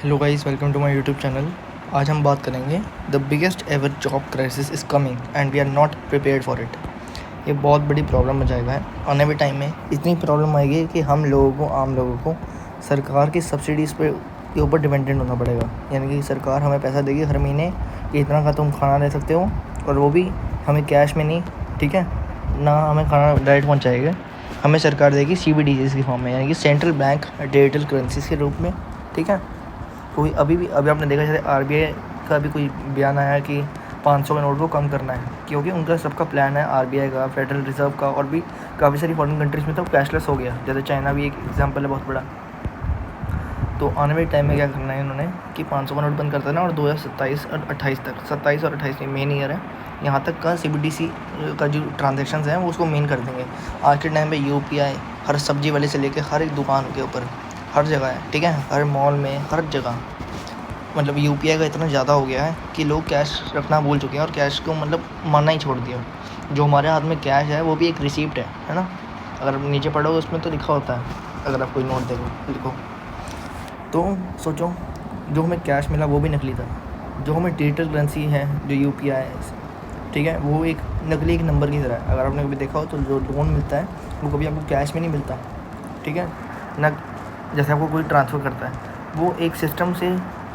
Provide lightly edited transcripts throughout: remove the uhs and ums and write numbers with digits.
Hello guys, welcome to my YouTube channel. आज हम बात करेंगे the biggest ever job crisis is coming and we are not prepared for it. ये बहुत बड़ी प्रॉब्लम हो जाएगा। आने वाले टाइम में इतनी प्रॉब्लम आएगी कि हम लोगों को, आम लोगों को सरकार की सब्सिडीज़ के ऊपर डिपेंडेंट होना पड़ेगा। यानी कि सरकार हमें पैसा देगी हर महीने कि इतना का तुम खाना ले सकते हो, और वो भी हमें कैश में नहीं, ठीक है ना, हमें खाना डायरेक्ट पहुँचाएगा। हमें सरकार देगी CBDCs की फॉर्म में, यानी कि सेंट्रल बैंक डिजिटल करेंसीज के रूप में, ठीक है। कोई अभी आपने देखा, जैसे RBI का भी कोई बयान आया कि 500 के नोट को कम करना है, क्योंकि उनका सबका प्लान है, RBI का, फेडरल रिजर्व का, और भी काफ़ी सारी फॉरेन कंट्रीज़ में तो कैशलेस हो गया। जैसे चाइना भी एक एग्जांपल है बहुत बड़ा। तो आने वाले टाइम में क्या करना है इन्होंने कि 500 का नोट बंद कर देना, और 2027 और 28 तक, 27 और 28 मेन ईयर है, यहाँ तक का CBDC का जो ट्रांजेक्शन हैं वो उसको मेन कर देंगे। आज के टाइम पे UPI हर सब्जी वाले से लेके हर एक दुकान के ऊपर हर जगह है, ठीक है, हर मॉल में, हर जगह। मतलब UPI का इतना ज़्यादा हो गया है कि लोग कैश रखना भूल चुके हैं, और कैश को मतलब मानना ही छोड़ दिया। जो हमारे हाथ में कैश है वो भी एक रिसीप्ट है ना। अगर आप नीचे पढ़ोगे उसमें तो लिखा होता है, अगर आप कोई नोट देखो लिखो तो सोचो, जो हमें कैश मिला वो भी नकली था। जो हमें डिजिटल करेंसी है, जो UPI है, ठीक है, वो एक नकली एक नंबर की तरह है। अगर आपने कभी देखा हो तो जो लोन मिलता है वो कभी आपको कैश में नहीं मिलता, ठीक है ना। जैसे आपको कोई ट्रांसफ़र करता है, वो एक सिस्टम से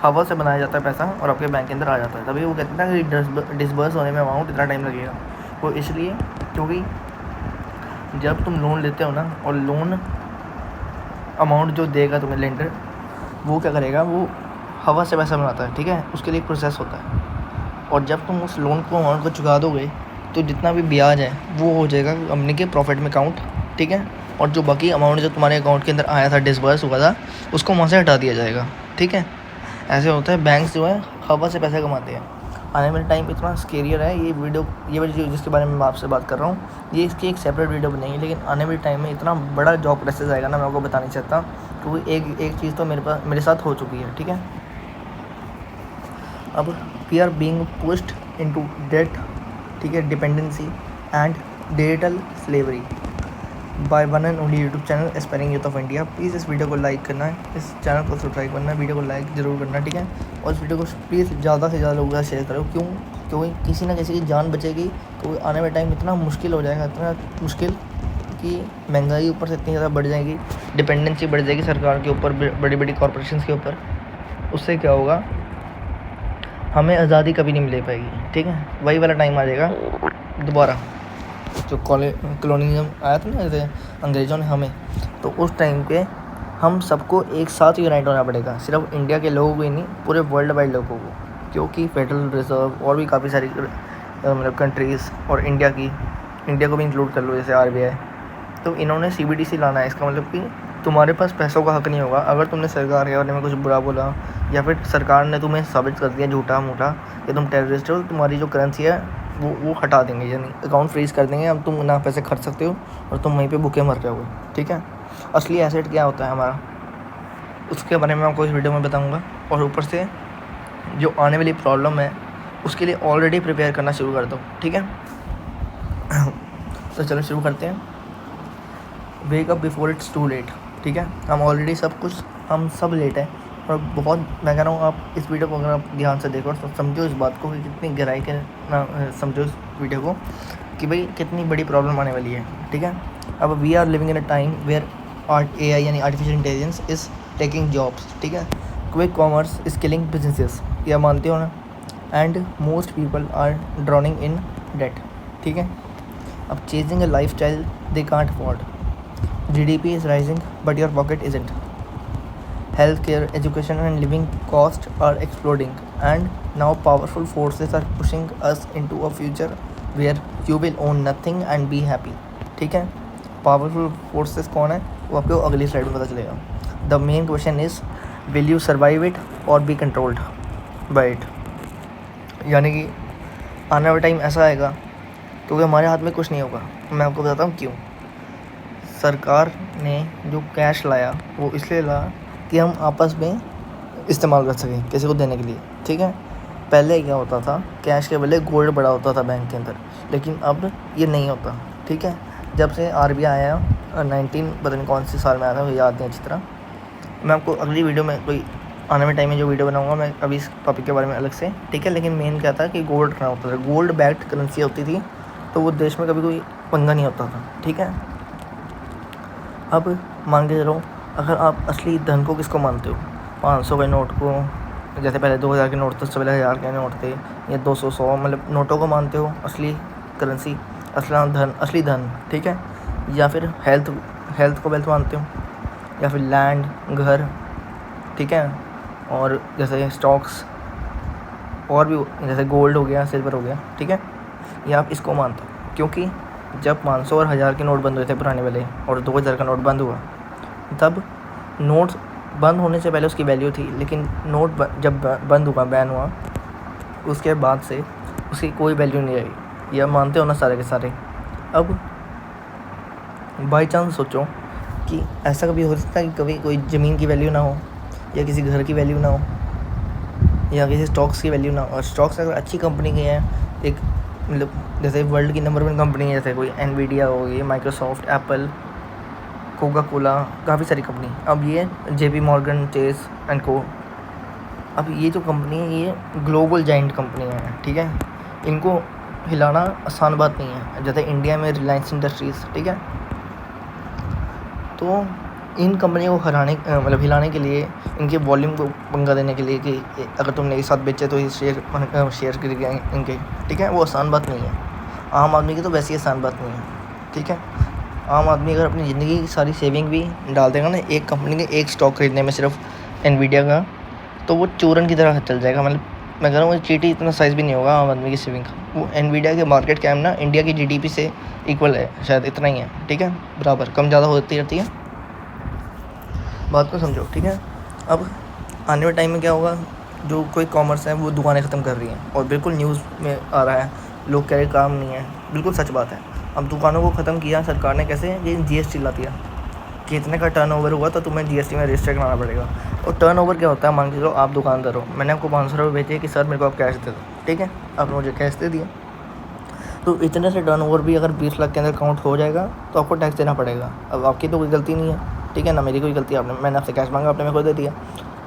हवा से बनाया जाता है पैसा, और आपके बैंक के अंदर आ जाता है। तभी वो कहते हैं ना कि डिसबर्स होने में अमाउंट इतना टाइम लगेगा। वो इसलिए क्योंकि जब तुम लोन लेते हो ना, और लोन अमाउंट जो देगा तुम्हें लेंडर, वो क्या करेगा, वो हवा से पैसा बनाता है, ठीक है। उसके लिए एक प्रोसेस होता है, और जब तुम उस लोन को अमाउंट को चुका दोगे तो जितना भी ब्याज है वो हो जाएगा कंपनी के प्रॉफिट में काउंट, ठीक है। और जो बाकी अमाउंट जो तुम्हारे अकाउंट के अंदर आया था, डिसबर्स हुआ था, उसको वहाँ से हटा दिया जाएगा, ठीक है। ऐसे होता है, बैंक जो है हवा से पैसा कमाते हैं। आने वाले टाइम इतना स्केरियर है ये वीडियो, ये वाली जिसके बारे में मैं आपसे बात कर रहा हूँ, ये इसकी एक सेपरेट वीडियो बनेगी। लेकिन आने वाले टाइम में इतना बड़ा जॉब क्राइसिस आएगा ना, मैं आपको बता नहीं सकता, क्योंकि एक चीज़ तो मेरे साथ हो चुकी है, ठीक है। अब we are being pushed into debt, ठीक है, dependency and digital slavery by one and only YouTube channel aspiring youth of India. Please इस वीडियो को लाइक करना है, इस चैनल को सब्सक्राइब करना है, वीडियो को लाइक ज़रूर करना, ठीक है। और इस वीडियो को प्लीज़ ज़्यादा से ज़्यादा लोगों के साथ शेयर करो। क्योंकि किसी ना किसी की जान बचेगी। तो आने वाले टाइम इतना मुश्किल हो जाएगा, इतना मुश्किल कि महंगाई ऊपर से इतनी ज़्यादा बढ़ जाएगी, डिपेंडेंसी बढ़ जाएगी सरकार के ऊपर, बड़ी बड़ी कॉरपोरेशन के ऊपर। उससे क्या होगा, हमें आज़ादी कभी नहीं मिल पाएगी, ठीक है। वही वाला टाइम आ जाएगा दोबारा, जो कॉलोनियम आया था ना, जैसे अंग्रेज़ों ने हमें, तो उस टाइम पे हम सबको एक साथ यूनाइट होना पड़ेगा। सिर्फ इंडिया के लोगों को ही नहीं, पूरे वर्ल्ड वाइड लोगों को, क्योंकि फेडरल रिजर्व और भी काफ़ी सारी मतलब कंट्रीज़, और इंडिया को भी इंक्लूड कर लो, जैसे RBI, तो इन्होंने CBDC लाना है। इसका मतलब कि तुम्हारे पास पैसों का हक नहीं होगा। अगर तुमने सरकार के बारे में कुछ बुरा बोला, या फिर सरकार ने तुम्हें साबित कर दिया झूठा मूठा कि तुम टेररिस्ट हो, तुम्हारी जो करेंसी है वो हटा देंगे, यानी अकाउंट फ्रीज़ कर देंगे। अब तुम ना पैसे खर्च सकते हो, और तुम वहीं पे भूखे मर जाओगे, ठीक है। असली एसेट क्या होता है हमारा, उसके बारे में आपको इस वीडियो में बताऊंगा। और ऊपर से जो आने वाली प्रॉब्लम है उसके लिए ऑलरेडी प्रिपेयर करना शुरू कर दो, ठीक है। तो चलो शुरू करते हैं। Wake up before it's too late, ठीक है। हम सब लेट हैं, और बहुत, मैं कह रहा हूँ, आप इस वीडियो को अगर आप ध्यान से देखो तो समझो इस बात को कि कितनी गहराई के ना समझो इस वीडियो को, कि भाई कितनी बड़ी प्रॉब्लम आने वाली है, ठीक है। अब we are living in a time where AI यानी artificial intelligence is taking jobs, ठीक है। Quick commerce is killing businesses, यह मानते हो ना। And most people are drowning in debt, ठीक है। अब chasing a lifestyle they can't afford, GDP is rising, but your pocket isn't. Healthcare, education, and living costs are exploding, and now powerful forces are pushing us into a future where you will own nothing and be happy. ठीक है, powerful forces कौन है वो आपको अगली slide में पता चलेगा। The main question is, will you survive it और बी कंट्रोल्ड बाय इट। यानी कि आने वाला टाइम ऐसा आएगा क्योंकि हमारे हाथ में कुछ नहीं होगा। मैं आपको बताता हूँ क्यों। सरकार ने जो कैश लाया वो इसलिए लाया कि हम आपस में इस्तेमाल कर सकें किसी को देने के लिए, ठीक है। पहले क्या होता था, कैश के बदले गोल्ड पड़ा होता था बैंक के अंदर, लेकिन अब ये नहीं होता, ठीक है। जब से RBI आया 19 पता नहीं कौन सी साल में आया था, मुझे याद नहीं अच्छी तरह। मैं आपको अगली वीडियो में कोई आने वाले टाइम में जो वीडियो बनाऊंगा मैं अभी इस टॉपिक के बारे में अलग से, ठीक है। लेकिन मेन क्या था कि गोल्ड रखना होता था, गोल्ड बैक्ड करेंसी होती थी, तो वो देश में कभी कोई पंगा नहीं होता था, ठीक है। अब मान के चलो, अगर आप असली धन को किसको मानते हो, 500 के नोट को, जैसे पहले 2000 के नोट थे, उससे पहले 1000 के नोट थे, या 200, 100, मतलब नोटों को मानते हो असली करेंसी, असली धन, ठीक है। या फिर हेल्थ को वेल्थ मानते हो, या फिर लैंड, घर, ठीक है। और जैसे स्टॉक्स, और भी जैसे गोल्ड हो गया, सिल्वर हो गया, ठीक है। या आप इसको मानते हो, क्योंकि जब 500 और 1000 के नोट बंद हुए थे पुराने वाले, और 2000 का नोट बंद हुआ, तब नोट बंद होने से पहले उसकी वैल्यू थी, लेकिन नोट जब बंद हुआ, बैन हुआ, उसके बाद से उसकी कोई वैल्यू नहीं रही। यह मानते हो ना सारे के सारे। अब बाई चांस सोचो कि ऐसा कभी हो सकता है कि कभी कोई ज़मीन की वैल्यू ना हो, या किसी घर की वैल्यू ना हो, या किसी स्टॉक्स की वैल्यू ना हो। और स्टॉक्स अगर अच्छी कंपनी की है, एक मतलब जैसे वर्ल्ड की नंबर 1 कंपनी है, जैसे कोई एनवीडिया हो गई, माइक्रोसॉफ्ट, एप्पल, कोका कोला, काफ़ी सारी कंपनी। अब ये जेपी मॉर्गन चेस एंड को, अब ये जो कंपनी है ये ग्लोबल जाइंट कंपनी है, ठीक है। इनको हिलाना आसान बात नहीं है। जैसे इंडिया में रिलायंस इंडस्ट्रीज़, ठीक है। तो इन कंपनियों को हिलाने के लिए, इनके वॉल्यूम को पंगा देने के लिए कि अगर तुमने एक साथ बेचे तो ये शेयर गिर गए इनके, ठीक है, वो आसान बात नहीं है। आम आदमी की तो वैसे ही आसान बात नहीं है, ठीक है। आम आदमी अगर अपनी ज़िंदगी की सारी सेविंग भी डाल देगा ना एक कंपनी के एक स्टॉक खरीदने में, सिर्फ एनवीडिया का, तो वो चूरन की तरह चल जाएगा। मतलब मैं कह रहा हूँ चीटी इतना साइज़ भी नहीं होगा आम आदमी की सेविंग का। वो एनवीडिया के मार्केट कैप ना इंडिया की जीडीपी से इक्वल है, शायद इतना ही है, ठीक है, बराबर, कम ज़्यादा होती रहती है, बात को समझो, ठीक है। अब आने वाले टाइम में क्या होगा, जो कोई कॉमर्स है वो दुकानें ख़त्म कर रही हैं, और बिल्कुल न्यूज़ में आ रहा है, लोग कह रहे काम नहीं है, बिल्कुल सच बात है। अब दुकानों को ख़त्म किया सरकार ने कैसे, ये जीएसटी ला दिया कि इतने का टर्नओवर हुआ तो तुम्हें जीएसटी में रजिस्टर कराना पड़ेगा। और टर्नओवर क्या होता है, मान के चलो आप दुकानदार हो, मैंने आपको 500 रुपये भेजे कि सर मेरे को आप कैश दे दो, ठीक है, आपने मुझे कैश दे दिया, तो इतने से टर्नओवर भी अगर 20 लाख के अंदर काउंट हो जाएगा तो आपको टैक्स देना पड़ेगा। अब आपकी तो कोई गलती नहीं है, ठीक है ना, मेरी कोई गलती, मैंने आपसे कैश मांगा, आपने मेरे को दे दिया।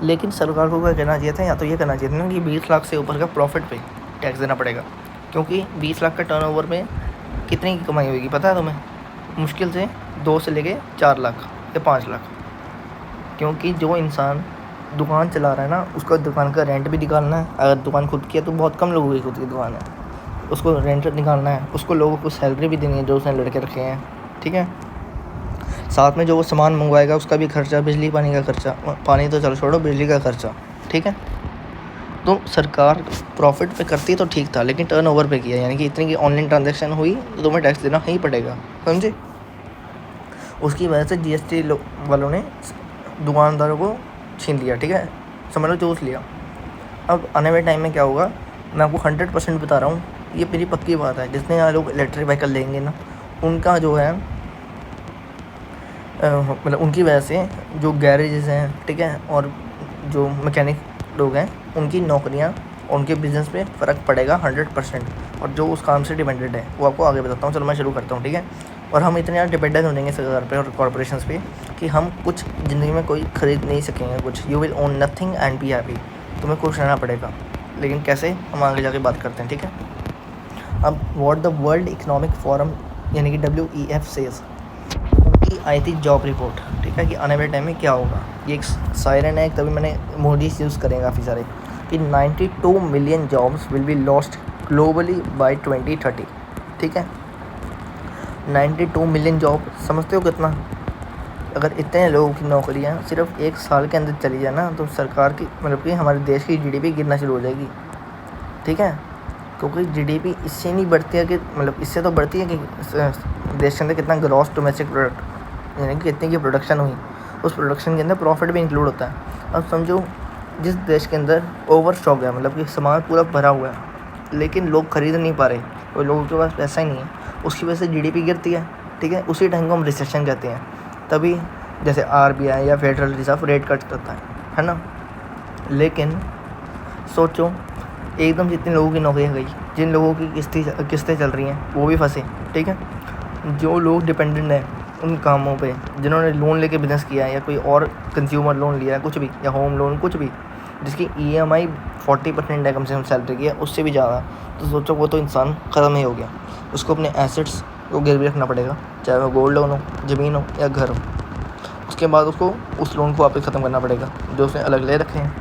लेकिन सरकार को क्या करना चाहिए था, या तो ये करना चाहिए था ना कि 20 लाख से ऊपर का प्रॉफिट पे टैक्स देना पड़ेगा, क्योंकि 20 लाख का टर्नओवर में कितनी की कमाई होगी पता है तुम्हें, मुश्किल से 2 से लेके 4 लाख या 5 लाख। क्योंकि जो इंसान दुकान चला रहा है ना, उसका दुकान का रेंट भी निकालना है। अगर दुकान खुद की है तो बहुत कम लोगों की खुद की दुकान है, उसको रेंट निकालना है, उसको लोगों को सैलरी भी देनी है जो उसने लड़के रखे हैं, ठीक है। साथ में जो वो सामान मंगवाएगा उसका भी खर्चा, बिजली पानी का खर्चा, पानी तो चलो छोड़ो, बिजली का खर्चा, ठीक है। तो सरकार प्रॉफिट पे करती तो ठीक था, लेकिन टर्नओवर पे किया, यानी कि इतनी की ऑनलाइन ट्रांजैक्शन हुई तो तुम्हें टैक्स देना ही पड़ेगा, समझे। उसकी वजह से जीएसटी वालों ने दुकानदारों को छीन लिया, ठीक है, समझ लो, चूस लिया। अब आने वाले टाइम में क्या होगा, मैं आपको 100% बता रहा हूँ, ये मेरी पक्की बात है। जितने यहाँ लोग इलेक्ट्रिक व्हीकल लेंगे ना, उनका जो है मतलब उनकी वजह से जो गैरेजेस हैं, ठीक है, और जो मैकेनिक लोग हैं, उनकी नौकरियां और उनके बिज़नेस पे फ़र्क पड़ेगा 100%। और जो उस काम से डिपेंडेड है वो आपको आगे बताता हूँ, चलो मैं शुरू करता हूँ, ठीक है। और हम इतने ज़्यादा डिपेंडेंट हो जाएंगे सरकार पे और कॉर्पोरेशंस पे कि हम कुछ ज़िंदगी में कोई ख़रीद नहीं सकेंगे कुछ। You will own nothing and be happy, तुम्हें खुश रहना पड़ेगा, लेकिन कैसे, हम आगे जाके बात करते हैं, ठीक है। अब what the world economic forum यानी कि WEF सेज, उनकी आई थी जॉब रिपोर्ट, ठीक है, कि आने वाले टाइम में क्या होगा। ये एक सायरन है, तभी मैंने मोडीज यूज़ करें काफ़ी सारे, कि 92 million jobs will be lost globally by 2030, ठीक है। 92 मिलियन जॉब, समझते हो कितना। अगर इतने लोगों की नौकरियां सिर्फ 1 साल के अंदर चली जाए ना, तो सरकार की मतलब कि हमारे देश की GDP गिरना शुरू हो जाएगी, ठीक है। क्योंकि GDP इससे नहीं बढ़ती है कि मतलब इससे तो बढ़ती है कि देश के अंदर कितना ग्रॉस डोमेस्टिक प्रोडक्ट यानी कि कितनी की प्रोडक्शन हुई, उस प्रोडक्शन के अंदर प्रॉफिट भी इंक्लूड होता है। अब समझो जिस देश के अंदर ओवर स्टॉक है, मतलब कि सामान पूरा भरा हुआ है लेकिन लोग खरीद नहीं पा रहे और लोगों के पास पैसा ही नहीं है, उसकी वजह से GDP गिरती है, ठीक है। उसी टाइम को हम रिसेशन कहते हैं। तभी जैसे RBI या फेडरल रिजर्व रेट कट करता है ना। लेकिन सोचो एकदम जितने लोगों की नौकरियाँ गई, जिन लोगों की किस्तें चल रही हैं वो भी फंसे, ठीक है। जो लोग डिपेंडेंट हैं उन कामों पे जिन्होंने लोन लेके बिज़नेस किया है या कोई और कंज्यूमर लोन लिया है, कुछ भी, या होम लोन, कुछ भी, जिसकी EMI 40% है कम से कम सैलरी की है, उससे भी ज़्यादा, तो सोचो वो तो इंसान ख़त्म ही हो गया। उसको अपने एसेट्स को गिरवी रखना पड़ेगा, चाहे वो गोल्ड लोन हो, ज़मीन हो या घर हो। उसके बाद उसको उस लोन को वापस ख़त्म करना पड़ेगा जो उसने अलग ले रखे हैं।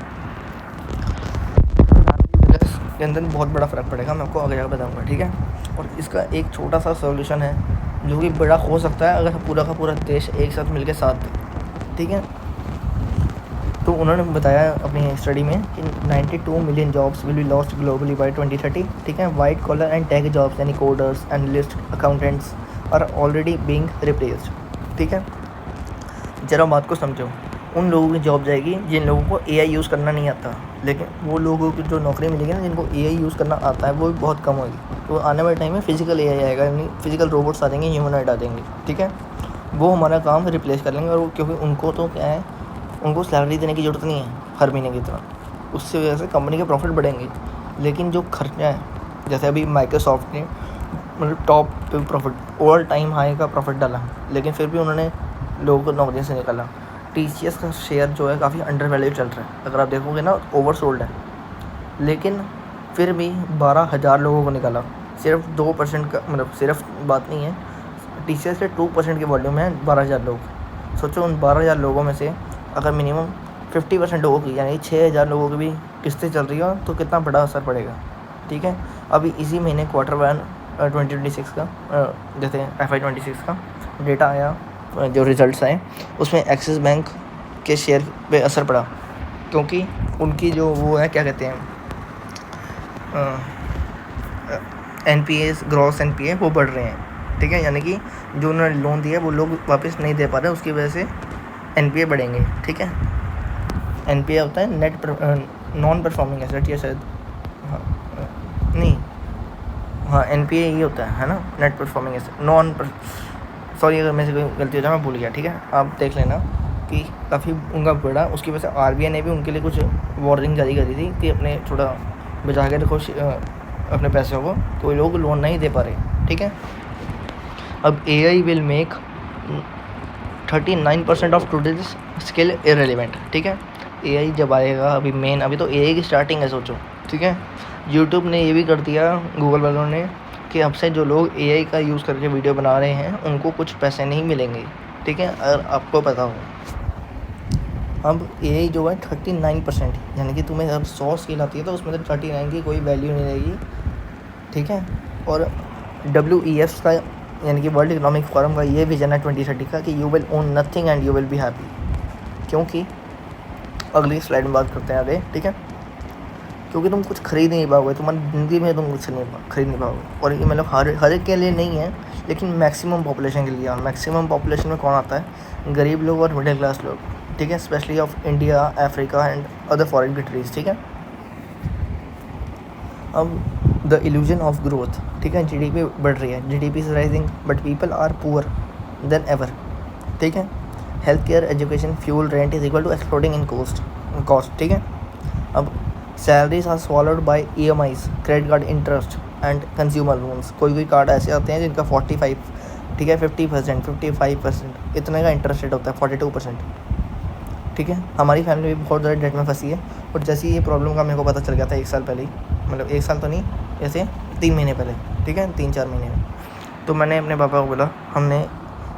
के अंदर बहुत बड़ा फ़र्क पड़ेगा, मैं आपको आगे जाकर बताऊँगा, ठीक है। और इसका एक छोटा सा सॉल्यूशन है जो कि बड़ा हो सकता है अगर पूरा का पूरा देश एक साथ मिलकर साथ दे, ठीक है। तो उन्होंने बताया अपनी स्टडी में कि 92 million jobs will be lost globally by 2030, ठीक है। White collar and tech jobs यानी coders, analyst, accountants are already being replaced, ठीक है। ज़रा बात को समझो, उन लोगों की जॉब जाएगी जिन लोगों को AI यूज़ करना नहीं आता, लेकिन वो लोगों की जो नौकरी मिलेगी ना जिनको AI यूज़ करना आता है वो भी बहुत कम होगी। तो आने वाले टाइम में फिजिकल AI आएगा, यानी फिजिकल रोबोट्स आ जाएंगे, ह्यूमनॉइड आ जाएंगे, ठीक है। वो हमारा काम रिप्लेस कर लेंगे, और वो क्योंकि उनको तो क्या है, उनको सैलरी देने की ज़रूरत नहीं है हर महीने की तरह, उससे वजह से कंपनी के प्रॉफिट बढ़ेंगे। लेकिन जो खर्चा है, जैसे अभी माइक्रोसॉफ्ट ने मतलब टॉप पे प्रॉफिट, ऑल टाइम हाई का प्रॉफिट डाला, लेकिन फिर भी उन्होंने लोगों को नौकरी से निकाला। TCS का शेयर जो है काफ़ी अंडर वैल्यू चल रहा है, अगर आप देखोगे ना ओवर सोल्ड है, लेकिन फिर भी 12,000 लोगों को निकाला। सिर्फ 2% का, मतलब सिर्फ बात नहीं है, TCS के 2% के वॉल्यूम है 12,000 लोग। सोचो उन 12,000 लोगों में से अगर मिनिमम 50% लोगों की यानी 6,000 लोगों की भी किस्तें चल रही हो तो कितना बड़ा असर पड़ेगा, ठीक है। अभी इसी महीने Q1 2026 का जैसे FY 26 का डेटा आया, जो रिज़ल्ट्स आए उसमें एक्सिस बैंक के शेयर पे असर पड़ा, क्योंकि उनकी जो वो है क्या कहते हैं NPA, ग्रॉस NPA वो बढ़ रहे हैं, ठीक है। यानी कि जो उन्होंने लोन दिया वो लोग वापस नहीं दे पा रहे, उसकी वजह से NPA बढ़ेंगे, ठीक है। NPA होता है नेट नॉन परफॉर्मिंग एसेट, या शायद नहीं, हाँ NPA ही होता है ना, नेट परफॉर्मिंग एसेट, सॉरी अगर मेरे से कोई गलती हो जाए, मैं भूल गया, ठीक है। आप देख लेना कि काफ़ी उनका बढ़ा, उसकी वजह से RBI ने भी उनके लिए कुछ वार्निंग जारी करी थी कि अपने थोड़ा बचा के रखो अपने पैसों को, कोई लोग लोन नहीं दे पा रहे, ठीक है। अब AI will make 39% of today's skill irrelevant, ठीक है। AI जब आएगा, अभी तो AI की स्टार्टिंग है, सोचो, ठीक है। यूट्यूब ने ये भी कर दिया, गूगल वालों ने, कि अब से जो लोग AI का यूज़ करके वीडियो बना रहे हैं उनको कुछ पैसे नहीं मिलेंगे, ठीक है, अगर आपको पता हो। अब AI जो है 39%, यानी कि तुम्हें अगर 100 स्किल आती है तो उसमें तो 39 की कोई वैल्यू नहीं रहेगी, ठीक है। और WEF का यानी कि वर्ल्ड इकोनॉमिक फोरम का ये विजन है 2030 का कि you will own nothing and you will be happy, क्योंकि अगली स्लाइड में बात करते हैं आगे, ठीक है। क्योंकि तुम कुछ खरीद नहीं पाओगे, तुम्हारी ज़िंदगी में तुम कुछ नहीं खरीद नहीं पाओगे, और ये मतलब हर एक के लिए नहीं है, लेकिन मैक्सिमम पॉपुलेशन के लिए। और मैक्सिमम पॉपुलेशन में कौन आता है? गरीब लोग और मिडिल क्लास लोग, ठीक है, specially of India, Africa and other foreign countries, ठीक है। अब द इल्यूजन ऑफ ग्रोथ, ठीक है, GDP बढ़ रही है, GDP is rising but people are poor than ever, ठीक है। Health care, education, fuel, rent is equal to exploding in cost, ठीक है। अब salaries are swallowed by EMIs, credit card interest and consumer loans. कोई card ऐसे आते हैं जिनका 45, ठीक है, 50%, 55% इतने का इंटरेस्ट रेट होता है, 42%, ठीक है। हमारी फैमिली भी बहुत ज़्यादा डेट में फंसी है, और जैसे ये प्रॉब्लम का मेरे को पता चल गया था 1 साल पहले ही, मतलब 1 साल तो नहीं, जैसे 3 महीने पहले, ठीक है, 3-4 महीने में, तो मैंने अपने पापा को बोला, हमने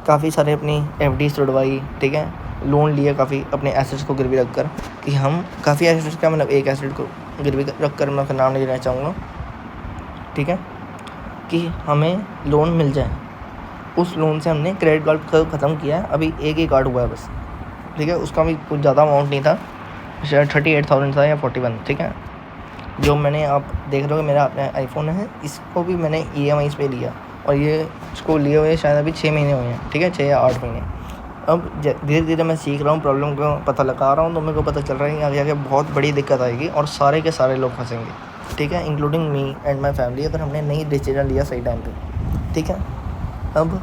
काफ़ी सारे अपनी FDs तोड़वाई, ठीक है, लोन लिया काफ़ी अपने एसेट्स को गिरवी रख कर, कि हम काफ़ी एसेट्स का, मतलब एक एसेट को गिरवी रख कर, मैं उसका नाम नहीं लेना चाहूँगा, ठीक है, कि हमें लोन मिल जाए। उस लोन से हमने क्रेडिट कार्ड ख़त्म किया है, अभी एक ही कार्ड हुआ है बस, ठीक है। उसका भी कुछ ज़्यादा अमाउंट नहीं था, शायद 38,000 था या 41, ठीक है। जो मैंने, आप देख रहे हो मेरा अपना iPhone है, इसको भी मैंने EMIs पे लिया, और ये इसको लिए हुए शायद अभी 6 महीने हुए हैं, ठीक है, 6 या 8 महीने। अब धीरे धीरे मैं सीख रहा हूँ, प्रॉब्लम को पता लगा रहा हूँ, तो मेरे को पता चल रहा है कि आगे आगे बहुत बड़ी दिक्कत आएगी और सारे के सारे लोग फंसेंगे, ठीक है, including me and my family, अगर हमने नहीं डिसीजन लिया सही टाइम पे, ठीक है। अब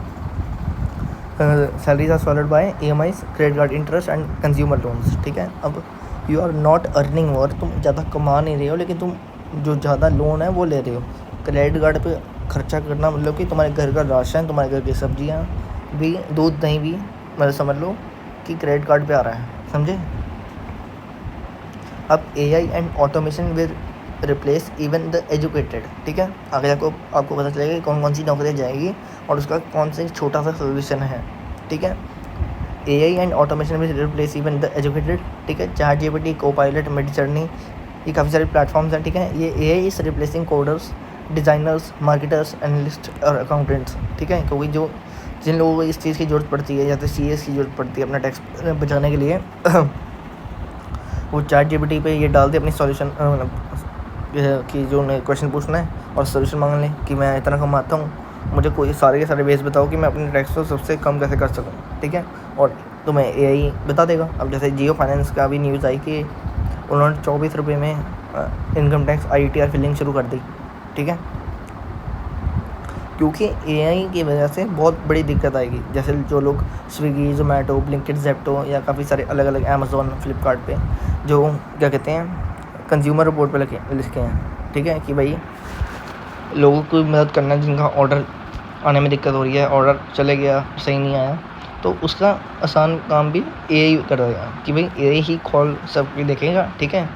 salaries are swallowed by EMIs, credit card interest and consumer loans, ठीक है। अब you are not earning more, तुम ज़्यादा कमा नहीं रहे हो, लेकिन तुम जो ज़्यादा लोन है वो ले रहे हो। क्रेडिट कार्ड पे खर्चा करना मतलब कि तुम्हारे घर का राशन, तुम्हारे घर की सब्जियाँ, भी दूध नहीं भी मतलब समझ लो कि क्रेडिट कार्ड पे आ रहा है, समझे। अब AI and automation will replace even the educated, ठीक है। आगे जाकर आपको पता चलेगा कि कौन कौन सी नौकरियाँ जाएगी और उसका कौन सा छोटा सा सोल्यूशन है, ठीक है। AI and automation will replace even the educated, ठीक है। चैट जीपीटी, कोपायलट, मिडजर्नी, ये काफ़ी सारे प्लेटफॉर्म्स हैं, ठीक है। ये AI is replacing coders, designers, marketers, analyst और अकाउंटेंट्स, ठीक है। क्योंकि जो जिन लोगों को इस चीज़ की ज़रूरत पड़ती है या तो सीएस की ज़रूरत पड़ती है अपना टैक्स बचाने के लिए वो चैट जीपीटी पे ये डाल दे अपनी सॉल्यूशन, मतलब कि जो उन्हें क्वेश्चन पूछना है और सॉल्यूशन मांग लें कि मैं इतना कमाता हूँ, मुझे कोई सारे के सारे वेज बताओ कि मैं अपने टैक्स को सबसे कम कैसे कर सकूँ, ठीक है। और तुम्हें एआई बता देगा। अब जैसे जियो फाइनेंस का भी न्यूज़ आई कि उन्होंने 24 रुपये में इनकम टैक्स ITR फिलिंग शुरू कर दी, ठीक है। क्योंकि एआई की वजह से बहुत बड़ी दिक्कत आएगी। जैसे जो लोग स्विगी, जोमेटो, ब्लिंकिट, जेप्टो या काफ़ी सारे अलग अलग अमेज़ोन, फ्लिपकार्ट पे जो क्या कहते हैं कंज्यूमर रिपोर्ट पे लिखे हैं, ठीक है, कि भाई लोगों की मदद करना जिनका ऑर्डर आने में दिक्कत हो रही है, ऑर्डर चले गया, सही नहीं आया, तो उसका आसान काम भी एआई कर देगा कि भाई एआई ही कॉल सब देखेगा, ठीक है।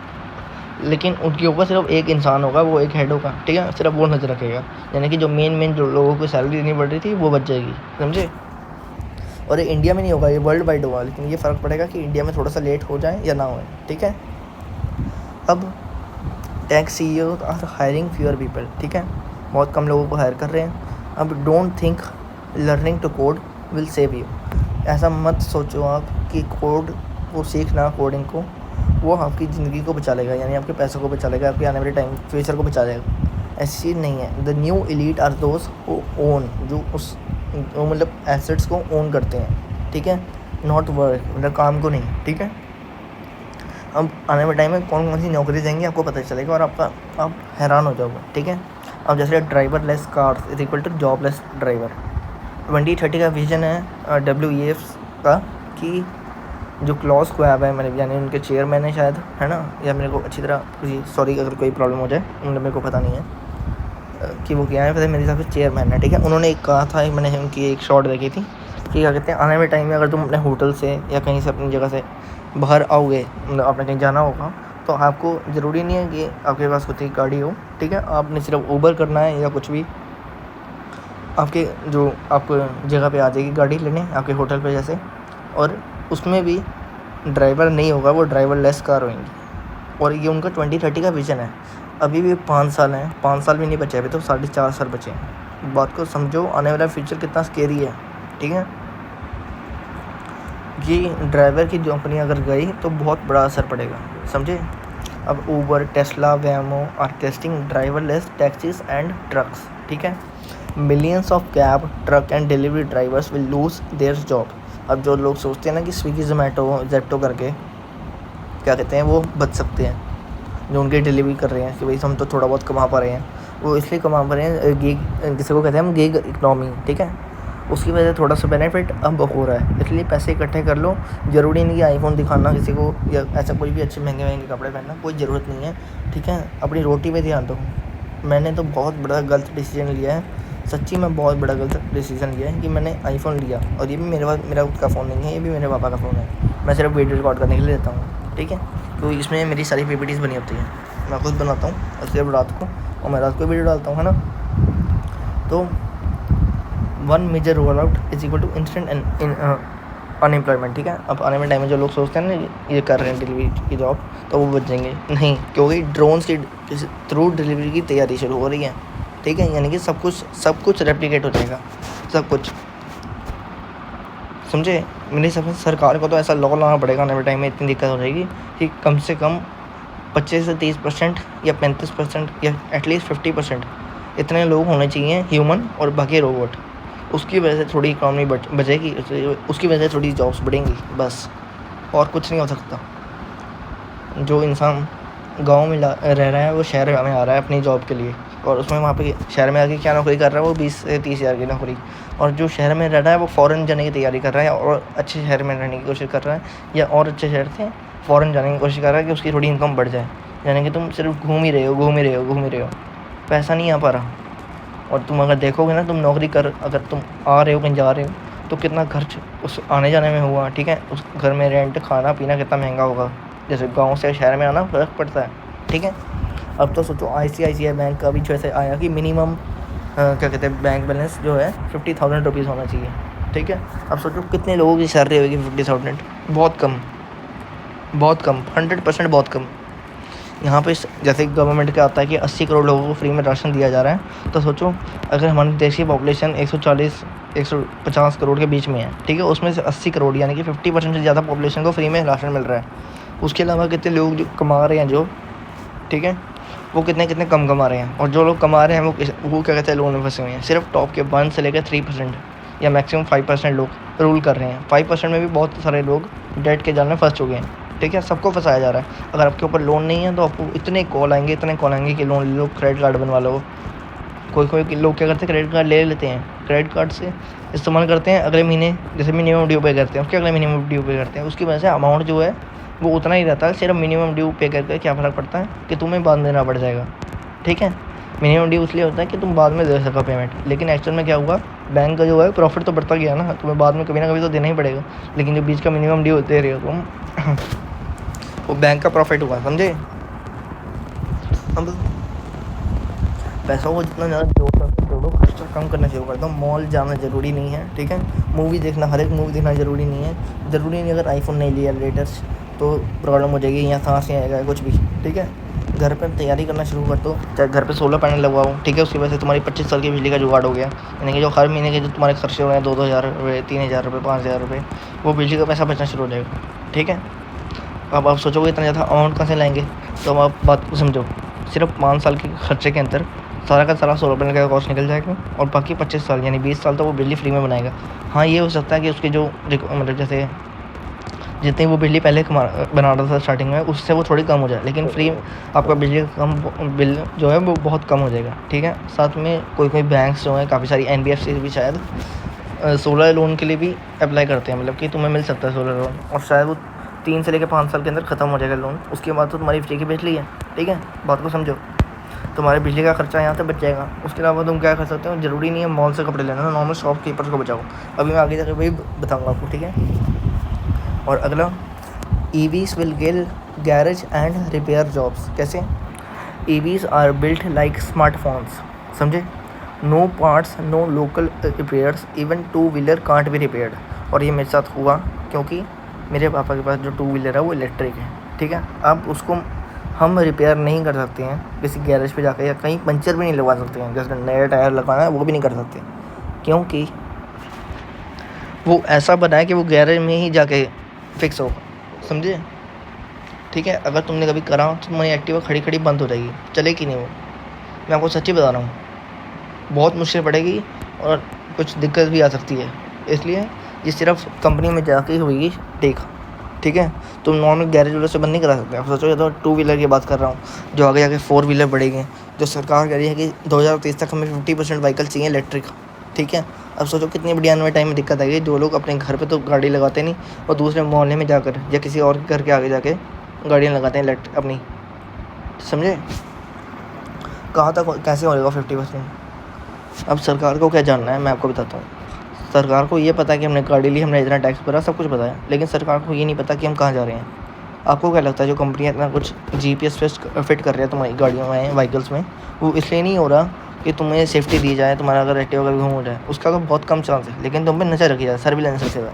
लेकिन उनके ऊपर सिर्फ एक इंसान होगा, वो एक हेड होगा, ठीक है, सिर्फ वो नज़र रखेगा। यानी कि जो मेन जो लोगों को सैलरी देनी पड़ रही थी वो बच जाएगी, समझे। और ये इंडिया में नहीं होगा, ये वर्ल्ड वाइड होगा। लेकिन ये फ़र्क पड़ेगा कि इंडिया में थोड़ा सा लेट हो जाए या ना हो, ठीक है। अब tech CEO are hiring fewer people, ठीक है, बहुत कम लोगों को हायर कर रहे हैं। अब don't think learning to code will save you, ऐसा मत सोचो आप कि कोड को सीखना, कोडिंग को, वो आपकी ज़िंदगी को बचा लेगा, यानी आपके पैसों को बचा लेगा, आपके आने वाले टाइम फ्यूचर को बचा लेगा। ऐसी चीज़ नहीं है। The new elite are those who own, जो उस मतलब एसेट्स को ओन करते हैं, ठीक है, नॉट वर्क, मतलब काम को नहीं, ठीक है। अब आने वाले टाइम में कौन कौन सी नौकरी देंगे आपको पता चलेगा और आप हैरान हो जाओगे, ठीक है। अब जैसे driverless cars is equal to jobless driver. 2030 का विजन है WEF का कि जो क्लॉज क्वैब है, मतलब यानी उनके चेयरमैन है शायद, है ना, या मेरे को अच्छी तरह सॉरी अगर कोई प्रॉब्लम हो जाए, मतलब मेरे को पता नहीं है कि वो क्या है, पता मेरे हिसाब से चेयरमैन है, ठीक है। उन्होंने एक कहा था, मैंने उनकी एक शॉट देखी थी कि क्या कहते हैं, आने वाले टाइम में अगर तुम अपने होटल से या कहीं से अपनी जगह से बाहर आओगे, मतलब आपने कहीं जाना होगा, तो आपको ज़रूरी नहीं है कि आपके पास खुद की गाड़ी हो, ठीक है। आपने सिर्फ ऊबर करना है या कुछ भी, आपके जो आपको जगह पे आ जाएगी गाड़ी लेने आपके होटल पे जैसे, और उसमें भी ड्राइवर नहीं होगा, वो ड्राइवर लेस कार होंगी। और ये उनका 2030 का विज़न है। अभी भी 5 साल हैं, 5 साल भी नहीं बचे, अभी तो 4.5 साल बचे हैं। बात को समझो, आने वाला फ्यूचर कितना स्केरी है, ठीक है। ये ड्राइवर की कंपनी अगर गई तो बहुत बड़ा असर पड़ेगा, समझे। अब Uber, Tesla, Waymo are testing driverless taxis and trucks, ठीक है। Millions of cab, truck and delivery drivers will lose their job. अब जो लोग सोचते हैं ना कि स्विगी, जोमेटो, जेप्टो करके क्या कहते हैं वो बच सकते हैं, जो उनकी डिलीवरी कर रहे हैं कि भाई हम तो थोड़ा बहुत कमा पा रहे हैं, वो इसलिए कमा पा रहे हैं, गिग जिसे को कहते हैं हम गिग इकनॉमी, ठीक है। उसकी वजह से थोड़ा सा बेनिफिट अब हो रहा है, इसलिए पैसे इकट्ठे कर लो। ज़रूरी नहीं कि आईफोन दिखाना किसी को या ऐसा कोई भी अच्छे महंगे महंगे कपड़े पहनना, कोई ज़रूरत नहीं है, ठीक है। अपनी रोटी पे ध्यान दो। मैंने तो बहुत बड़ा गलत डिसीजन लिया है, सच्ची में बहुत बड़ा गलत डिसीजन लिया है कि मैंने आईफोन लिया, और ये भी मेरे पास मेरा खुद का फ़ोन नहीं है, ये भी मेरे पापा का फ़ोन है। मैं सिर्फ वीडियो रिकॉर्ड करने के लिए लेता हूँ, ठीक है। तो इसमें मेरी सारी PPTs बनी होती हैं, मैं खुद बनाता हूँ और सिर्फ रात को, और मैं रात को वीडियो डालता हूँ, है ना। तो 1 major roll out is equal to instant unemployment, ठीक है। अब आने वाले टाइम में जो लोग सोचते हैं ना ये कर रहे हैं डिलीवरी की जॉब, तो वो बच जाएंगे नहीं, क्योंकि ड्रोन्स की थ्रू डिलीवरी की तैयारी शुरू हो रही है, ठीक है। यानी कि सब कुछ रेप्लिकेट हो जाएगा, सब कुछ, समझे। मेरे हिसाब से सरकार को तो ऐसा लॉ लाना पड़ेगा आने वाले टाइम में, इतनी दिक्कत हो जाएगी कि कम से कम 25 से 30% या 35% या एटलीस्ट 50% इतने लोग होने चाहिए ह्यूमन और बाकी रोबोट। उसकी वजह से थोड़ी इकॉनमी बचेगी, उसकी वजह से थोड़ी जॉब्स बढ़ेंगी, बस, और कुछ नहीं हो सकता। जो इंसान गांव में रह रहा है वो शहर में आ रहा है अपनी जॉब के लिए, और उसमें वहाँ पे शहर में आके क्या नौकरी कर रहा है, वो 20 से 30 हज़ार की नौकरी। और जो शहर में रह रहा है वो फ़ॉरेन जाने की तैयारी कर रहा है और अच्छे शहर में रहने की कोशिश कर रहा है, या और अच्छे शहर से फ़ॉरेन जाने की कोशिश कर रहा है कि उसकी थोड़ी इनकम बढ़ जाए। यानी कि तुम सिर्फ घूम ही रहे हो, पैसा नहीं आ पा रहा। और तुम अगर देखोगे ना, तुम नौकरी कर, अगर तुम आ रहे हो कहीं जा रहे हो तो कितना खर्च उस आने जाने में हुआ, ठीक है। उस घर में रेंट, खाना पीना कितना महंगा होगा। जैसे गांव से शहर में आना फ़र्क पड़ता है, ठीक है। अब तो सोचो ICICI बैंक का भी जो ऐसे आया कि मिनिमम क्या कहते हैं, बैंक बैलेंस जो है 50,000 रुपीज़ होना चाहिए, ठीक है। अब सोचो कितने लोगों की सैलरी होगी 50,000, बहुत कम, बहुत कम, 100% बहुत कम। यहाँ पे जैसे गवर्नमेंट का आता है कि 80 करोड़ लोगों को फ्री में राशन दिया जा रहा है, तो सोचो अगर हमारे देश की पॉपुलेशन 140-150 करोड़ के बीच में है, ठीक है, उसमें से 80 करोड़ यानी कि 50% से ज़्यादा पॉपुलेशन को फ्री में राशन मिल रहा है। उसके अलावा कितने लोग जो कमा रहे हैं, जो, ठीक है, वो कितने कितने कम कमा रहे हैं। और जो लोग कमा रहे हैं वो क्या कहते हैं, लोन में फंसे हुए हैं। सिर्फ टॉप के 1 से लेकर 3% या मैक्सिमम 5% लोग रूल कर रहे हैं। 5% में भी बहुत सारे लोग डेट के जाल में फंस चुके हैं, ठीक है। सबको फंसाया जा रहा है। अगर आपके ऊपर लोन नहीं है तो आपको इतने कॉल आएंगे कि लोन ले लो, क्रेडिट कार्ड बनवा लो। कोई लोग क्या करते हैं, क्रेडिट कार्ड ले लेते हैं, क्रेडिट कार्ड से इस्तेमाल करते हैं, अगले महीने जैसे मिनिमम ड्यू पे करते हैं, उसके अगले मिनिमम ड्यू पे करते हैं। उसकी वजह से अमाउंट जो है वो उतना ही रहता है। सिर्फ मिनिमम ड्यू पे करके क्या फ़र्क पड़ता है कि तुम्हें बाद देना पड़ जाएगा, ठीक है। मिनिमम ड्यू इसलिए होता है कि तुम बाद में दे सको पेमेंट, लेकिन एक्चुअल में क्या हुआ, बैंक का जो है प्रॉफिट तो बढ़ता गया ना, तुम्हें बाद में कभी ना कभी तो देना ही पड़ेगा। लेकिन जो बीच का मिनिमम ड्यू दे रहे हो तुम वो बैंक का प्रॉफिट हुआ, समझे। अब पैसों को जितना ज़्यादा जोड़ो, खर्चा कम करना शुरू कर दो। मॉल जाना ज़रूरी नहीं है, ठीक है। मूवी देखना, हर एक मूवी देखना ज़रूरी नहीं है। ज़रूरी नहीं अगर आईफोन नहीं लिया लेटेस्ट तो प्रॉब्लम हो जाएगी या सांस नहीं आएगा, कुछ भी, ठीक है। घर पे तैयारी करना शुरू कर दो, चाहे घर पे सोलर पैनल लगवाओ, ठीक है। उसकी वजह से तुम्हारी 25 साल की बिजली का जुगाड़ हो गया। यानी कि जो हर महीने के जो तुम्हारे खर्चे हो रहे हैं 2,000 रुपये, 3,000 रुपये, 5,000 रुपये, वो बिजली का पैसा बचना शुरू हो जाएगा, ठीक है। अब आप सोचोगे इतना ज़्यादा अमाउंट कहाँ से लाएंगे, तो अब आप बात को समझो। सिर्फ 5 साल के खर्चे के अंदर सारा का सारा सोलर पैनल का कॉस्ट निकल जाएगा, और बाकी 25 साल यानी 20 साल तो वो बिजली फ्री में बनाएगा। हाँ, ये हो सकता है कि उसकी जो मतलब जैसे जितनी वो बिजली पहले बना रहा था स्टार्टिंग में, उससे वो थोड़ी कम हो जाए, लेकिन फ्री आपका बिजली का कम बिल जो है वो बहुत कम हो जाएगा, ठीक है। साथ में कोई बैंक्स जो हैं, काफ़ी सारी NBFC भी शायद सोलर लोन के लिए भी अप्लाई करते हैं, मतलब कि तुम्हें मिल सकता है सोलर लोन, और शायद वो 3 से लेकर 5 साल के अंदर ख़त्म हो जाएगा लोन। उसके बाद तो तुम्हारी फ्री की बिजली है, ठीक है। बात को समझो, तुम्हारे बिजली का खर्चा यहाँ से बच जाएगा। उसके अलावा तुम क्या कर सकते हो, ज़रूरी नहीं है मॉल से कपड़े लेना, नॉर्मल शॉपकीपर्स को बचाओ। अभी मैं आगे जाकर वही बताऊँगा आपको, ठीक है। और अगला, EVs will give garage and repair jobs. कैसे? EVs are built like smartphones, समझे। No parts, no local repairs, even 2 wheeler can't be repaired. और ये मेरे साथ हुआ क्योंकि मेरे पापा के पास जो 2 व्हीलर है वो इलेक्ट्रिक है, ठीक है। अब उसको हम रिपेयर नहीं कर सकते हैं किसी गैरेज पे जाकर, या कहीं पंचर भी नहीं लगवा सकते हैं, जैसे नया टायर लगवाना है वो भी नहीं कर सकते, क्योंकि वो ऐसा बना है कि वो गैरेज में ही जाके फिक्स हो, समझे, ठीक है। अगर तुमने कभी करा तो तुम्हारी एक्टिवा खड़ी खड़ी बंद हो जाएगी, चलेगी नहीं वो। मैं आपको सच्ची बता रहा हूँ, बहुत मुश्किल पड़ेगी और कुछ दिक्कत भी आ सकती है। इसलिए ये सिर्फ कंपनी में जाके ही होगी, ठीक है। तुम नॉर्मल गैरेज वाले से बंद नहीं करा सकते। आप सोचो, ये तो 2 व्हीलर की बात कर रहा हूँ, जो आगे जाके 4 व्हीलर बढ़ेंगे। जो सरकार कह रही है कि 2030 तक हमें 50% व्हीकल चाहिए इलेक्ट्रिक, ठीक है। अब सोचो कितनी बड़ी आने वाले टाइम में दिक्कत आएगी। जो लोग अपने घर पे तो गाड़ी लगाते नहीं, और दूसरे मोहल्ले में जाकर या किसी और के घर के आगे जाके गाड़ियाँ लगाते हैं अपनी, समझे। कहाँ तक कैसे होगा 50%। अब सरकार को क्या जानना है, मैं आपको बताता हूँ। सरकार को ये पता है कि हमने गाड़ी ली, हमने इतना टैक्स भरा, सब कुछ पता है, लेकिन सरकार को ये नहीं पता कि हम कहाँ जा रहे हैं। आपको क्या लगता है जो कंपनियाँ इतना कुछ GPS फिट कर रही है तुम्हारी गाड़ियों में, व्हीकल्स में, वो इसलिए नहीं हो रहा कि तुम्हें सेफ्टी दी जाए, तुम्हारा अगर एक्टिवा का भी घूम हो जाए, उसका तो बहुत कम चांस है, लेकिन तुम पे नज़र रखी जाए, सर्विलेंस से है,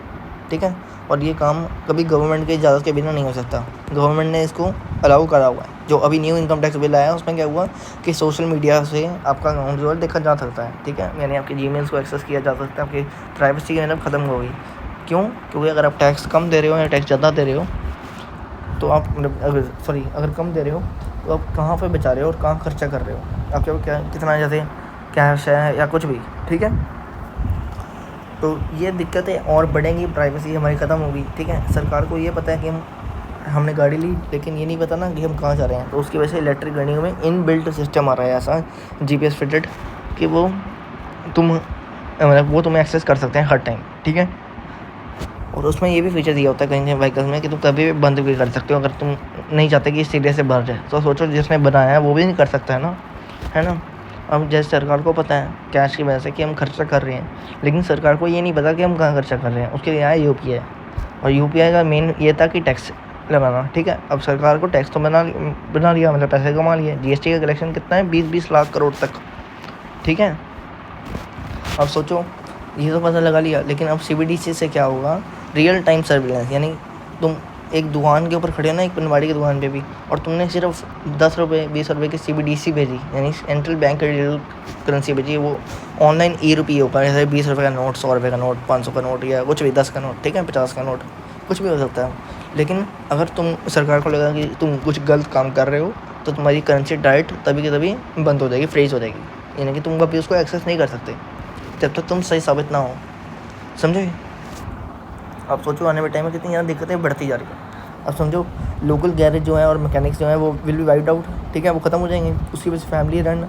ठीक है। और ये काम कभी गवर्नमेंट की इजाज़त के बिना नहीं हो सकता। गवर्नमेंट ने इसको अलाउ करा हुआ है। जो अभी न्यू इनकम टैक्स बिल आया है उसमें क्या हुआ कि सोशल मीडिया से आपका अकाउंट जो है देखा जा सकता है, ठीक है। यानी आपके Gmails को एक्सेस किया जा सकता है, आपकी प्राइवेसी मतलब ख़त्म हो गई। क्यों? क्योंकि अगर आप टैक्स कम दे रहे हो या टैक्स ज़्यादा दे रहे हो तो आप अगर कम दे रहे हो तो आप कहाँ पे बचा रहे हो और कहाँ खर्चा कर रहे हो, आपके क्या कितना जैसे कैश है या कुछ भी, ठीक है। तो ये दिक्कतें और बढ़ेंगी, प्राइवेसी हमारी ख़त्म होगी, ठीक है। सरकार को ये पता है कि हमने गाड़ी ली, लेकिन ये नहीं पता ना कि हम कहाँ जा रहे हैं। तो उसकी वजह से इलेक्ट्रिक गाड़ियों में इनबिल्ट सिस्टम आ रहा है ऐसा GPS फिटेड कि वो तुम्हें एक्सेस कर सकते हैं हर टाइम, ठीक है। और उसमें ये भी फीचर दिया होता है कहीं व्हीकल्स में कि तुम कभी भी बंद भी कर सकते हो अगर तुम नहीं चाहते कि सीधे से भर जाए। तो सोचो जिसने बनाया है वो भी नहीं कर सकता है ना, अब जैसे सरकार को पता है कैश की वजह से कि हम खर्चा कर रहे हैं, लेकिन सरकार को ये नहीं पता कि हम कहाँ खर्चा कर रहे हैं। उसके लिए आया UPI, और UPI का मेन ये था कि टैक्स लगाना। ठीक है, अब सरकार को टैक्स तो बना लिया, मतलब पैसे कमा लिए। GST का कलेक्शन कितना है? 20-20 लाख करोड़ तक। ठीक है, अब सोचो, ये तो पता लगा लिया, लेकिन अब CBDC से क्या होगा? रियल टाइम सर्विलेंस, यानी तुम एक दुकान के ऊपर खड़े हो ना, एक पनवाड़ी की दुकान पे भी, और तुमने सिर्फ 10 रुपये 20 रुपये की CBDC भेजी, यानी सेंट्रल बैंक डिजिटल करेंसी भेजी। वो ऑनलाइन E-Rupee होगा, जैसे 20 रुपये का नोट, 100 रुपये का नोट, 500 का नोट, या कुछ भी, 10 का नोट, ठीक है, 50 का नोट, कुछ भी हो सकता है। लेकिन अगर तुम सरकार को लगा कि तुम कुछ गलत काम कर रहे हो, तो तुम्हारी करेंसी डायरेक्ट तभी की तभी बंद हो जाएगी, फ्रीज हो जाएगी, यानी कि तुम कभी उसको एक्सेस नहीं कर सकते जब तक तुम सही साबित ना हो। समझे? अब सोचो आने वाले टाइम में कितनी ज़्यादा दिक्कतें बढ़ती जा रही है। अब समझो लोकल गैरेज जो है और मैकेनिक्स जो है वो विल बी वाइप्ड आउट। ठीक है, वो ख़त्म हो जाएंगे। उसकी वजह से family run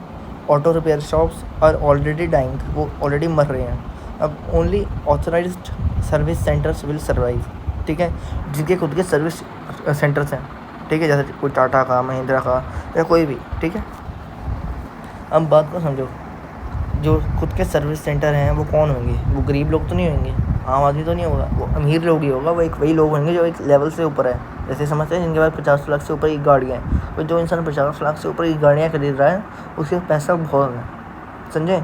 auto repair shops are already dying, वो ऑलरेडी मर रहे हैं। अब only authorised service centres will survive. ठीक है, जिनके खुद के सर्विस सेंटर्स हैं, ठीक है, जैसे कोई टाटा का, महिंद्रा का, या कोई भी। ठीक है, अब बात को समझो, जो खुद के सर्विस सेंटर हैं वो कौन होंगे? वो गरीब लोग तो नहीं होंगे, आम आदमी तो नहीं होगा, वो अमीर लोग ही होगा। वो एक वही लोग होंगे जो एक लेवल से ऊपर है। जैसे समझते हैं जिनके पास 50 लाख से ऊपर की गाड़ियाँ हैं। तो जो इंसान 50 लाख से ऊपर की गाड़ियाँ खरीद रहा है, उसके पास पैसा बहुत है। समझे?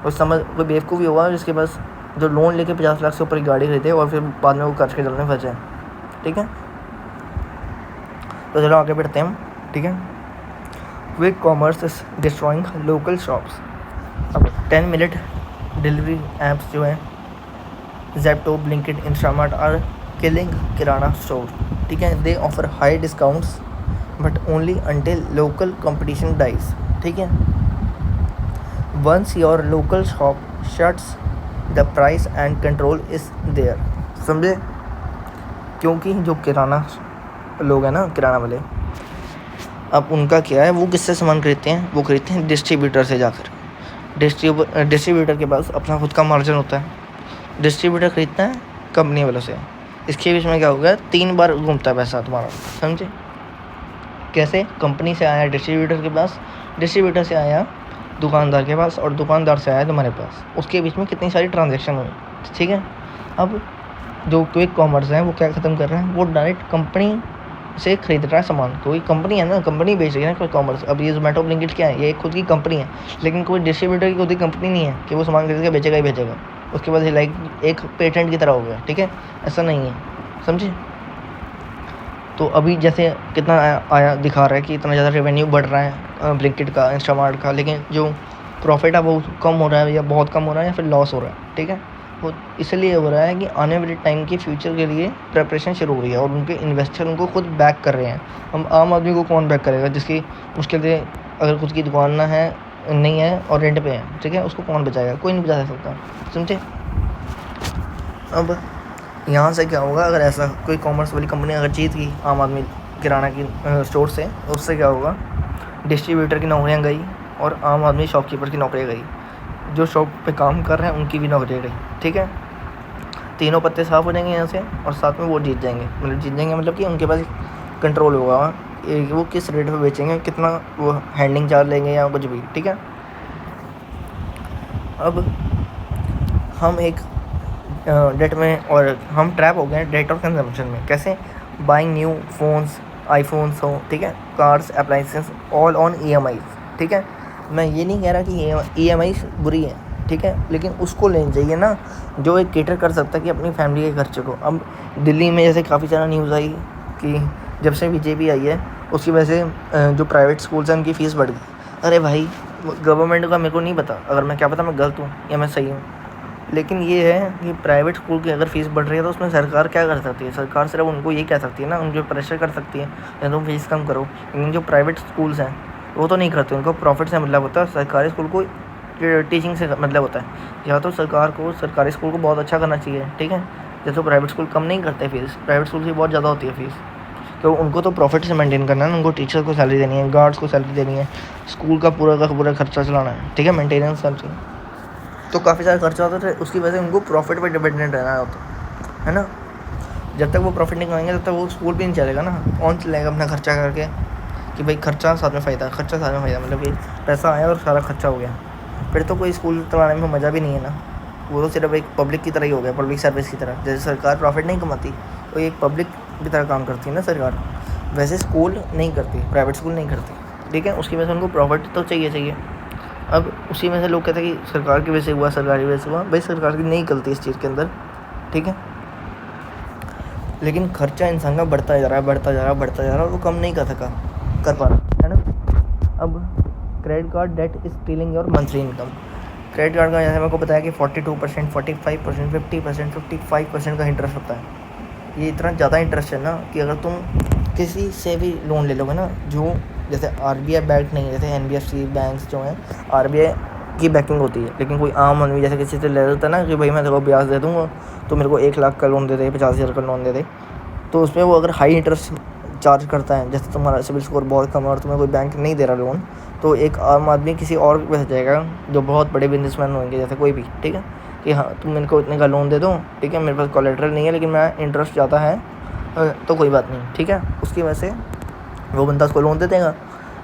और समझ, कोई बेवकूफ़ भी होगा जिसके पास जो लोन लेके 50 लाख से ऊपर की गाड़ी खरीदे और फिर बाद में वो कर्ज के जलने फंसे। ठीक है, तो चलो आगे बढ़ते हैं हम। ठीक है, quick commerce is destroying local shops. अब 10 मिनट डिलीवरी ऐप्स जो हैं, Zepto, Blinkit, Instamart are killing kirana store. ठीक है, they offer high discounts but only until local competition dies. ठीक है, once your local shop shuts the price and control is there. समझे? क्योंकि जो किराना लोग हैं ना, किराना वाले, अब उनका क्या है, वो किससे सामान खरीदते हैं? वो खरीदते हैं डिस्ट्रीब्यूटर से जाकर। डिस्ट्रीब्यूटर के पास अपना खुद का मार्जिन होता है। डिस्ट्रीब्यूटर खरीदता है कंपनी वालों से। इसके बीच में क्या हो गया? 3 बार घूमता है पैसा तुम्हारा। समझे? कैसे? कंपनी से आया डिस्ट्रीब्यूटर के पास, डिस्ट्रीब्यूटर से आया दुकानदार के पास, और दुकानदार से आया तुम्हारे पास। उसके बीच में कितनी सारी ट्रांजेक्शन हुई। ठीक है, अब जो क्विक कॉमर्स है वो क्या ख़त्म कर रहे हैं? वो डायरेक्ट कंपनी से खरीद रहा है सामान। कोई कंपनी है ना, कंपनी बेच रही है ना कोई कॉमर्स। अब ये जोमेटो, ब्लिंकिट क्या है? ये खुद की कंपनी है, लेकिन कोई डिस्ट्रीब्यूटर की खुद की कंपनी नहीं है कि वो सामान खरीद के बेचेगा ही बेचेगा। उसके बाद लाइक एक पेटेंट की तरह हो गया। ठीक है, ऐसा नहीं है। समझे? तो अभी जैसे कितना आया दिखा रहा है कि इतना ज़्यादा रेवेन्यू बढ़ रहा है ब्लिंकिट का, इंस्टामार्ट का, लेकिन जो प्रॉफिट है वो कम हो रहा है, या बहुत कम हो रहा है, या फिर लॉस हो रहा है। ठीक है, वो इसलिए हो रहा है कि आने वाले टाइम के फ्यूचर के लिए प्रिपरेशन शुरू हो रही है, और उनके इन्वेस्टर उनको खुद बैक कर रहे हैं। हम आम आदमी को कौन बैक करेगा, जिसकी मुश्किल से अगर खुद की दुकान ना है, नहीं है, और रेंट पे है? ठीक है, उसको कौन बचाएगा? कोई नहीं बचा सकता। समझे? अब यहाँ से क्या होगा, अगर ऐसा कोई कॉमर्स वाली कंपनी अगर जीत गई आम आदमी किराना की स्टोर से, तो उससे क्या होगा? डिस्ट्रीब्यूटर की नौकरियाँ गई, और आम आदमी शॉपकीपर की नौकरियाँ गई। जो शॉप पे काम कर रहे हैं उनकी भी नौकरी गई। ठीक है, तीनों पत्ते साफ हो जाएंगे यहाँ से, और साथ में वो जीत जाएंगे। मतलब कि उनके पास कंट्रोल होगा वो किस रेट पे बेचेंगे, कितना वो हैंडलिंग चार्ज लेंगे, या कुछ भी। ठीक है, अब हम एक डेट में, और हम ट्रैप हो गए डेट और कंजम्पशन में। कैसे? बाइंग न्यू फ़ोन्स, आईफोन्स हो, ठीक है, cars, appliances, all on EMI। ठीक है, मैं ये नहीं कह रहा कि EMI बुरी है, ठीक है, लेकिन उसको लेनी चाहिए ना जो एक केटर कर सकता है कि अपनी फैमिली के खर्चे को। अब दिल्ली में जैसे काफ़ी सारा न्यूज़ आई कि जब से BJP आई है उसकी वजह से जो प्राइवेट स्कूल्स हैं उनकी फ़ीस बढ़ गई। अरे भाई, गवर्नमेंट का मेरे को नहीं पता, अगर मैं क्या पता मैं गलत हूँ या मैं सही हूँ, लेकिन ये है कि प्राइवेट स्कूल की अगर फ़ीस बढ़ रही है तो उसमें सरकार क्या कर सकती है? सरकार सिर्फ उनको ये कह सकती है ना, उनको प्रेशर कर सकती है या तुम फीस कम करो। लेकिन जो प्राइवेट स्कूल्स हैं वो तो नहीं करते, उनको प्रॉफिट से मतलब होता है। सरकारी स्कूल को टीचिंग से मतलब होता है। या तो सरकार को सरकारी स्कूल को बहुत अच्छा करना चाहिए, ठीक है, जैसे प्राइवेट स्कूल कम नहीं करते फीस, प्राइवेट स्कूल की बहुत ज़्यादा होती है फीस। तो उनको तो प्रॉफिट से मेंटेन करना है, उनको टीचर को सैलरी देनी है, गार्ड्स को सैलरी देनी है, स्कूल का पूरा खर्चा चलाना है, ठीक है, मेंटेनेंस सैलरी। तो काफ़ी सारा खर्चा होता है, उसकी वजह से उनको प्रॉफिट पर डिपेंडेंट रहना होता है ना। जब तक वो प्रॉफिट नहीं कमाएंगे तब तक वो स्कूल भी नहीं चलेगा ना, कौन चलेगा अपना खर्चा करके। कि भाई खर्चा साथ में फ़ायदा, खर्चा साथ में फ़ायदा, मतलब कि पैसा आया और सारा खर्चा हो गया, फिर तो कोई स्कूल चलाने में मज़ा भी नहीं है ना। वो तो सिर्फ एक पब्लिक की तरह ही हो गया, पब्लिक सर्विस की तरह। जैसे सरकार प्रॉफिट नहीं कमाती, तो एक पब्लिक की तरह काम करती है ना सरकार, वैसे स्कूल नहीं करती, प्राइवेट स्कूल नहीं करती, ठीक है। उसकी वजह से उनको प्रॉफिट तो चाहिए। अब उसी में से लोग कहते हैं कि सरकार की वजह से हुआ, सरकारी वजह से हुआ। भाई सरकार की नहीं गलती इस चीज़ के अंदर, ठीक है, लेकिन खर्चा इंसान का बढ़ता जा रहा है और वो कम नहीं कर पा रहा, है ना। अब credit card debt is stealing your monthly income. Credit card का जैसे मेरे को बताया कि 42%, 45%, 50%, 55% का इंटरेस्ट होता है। ये इतना ज़्यादा इंटरेस्ट है ना कि अगर तुम किसी से भी लोन ले लोगे ना, जो जैसे RBI बैंक नहीं है, जैसे NBFC बैंक्स जो हैं RBI की बैकिंग होती है, लेकिन कोई आम आदमी जैसे किसी से ले लेता है ना कि भाई मैं तेरे को ब्याज दे दूँगा, तो मेरे को 1 लाख का लोन दे दे, 50,000 का लोन दे दे, तो उसमें वो अगर हाई इंटरेस्ट चार्ज करता है, जैसे तुम्हारा सिबिल स्कोर बहुत कम है और तुम्हें कोई बैंक नहीं दे रहा लोन, तो एक आम आदमी किसी और के पास जाएगा जो बहुत बड़े बिजनेसमैन होंगे, जैसे कोई भी, ठीक है, कि हाँ तुम मेरे को इतने का लोन दे दो, ठीक है, मेरे पास कोलेटरल नहीं है लेकिन मैं इंटरेस्ट ज़्यादा है, तो कोई बात नहीं, ठीक है। उसकी वजह से वो बंदा उसको लोन दे देगा।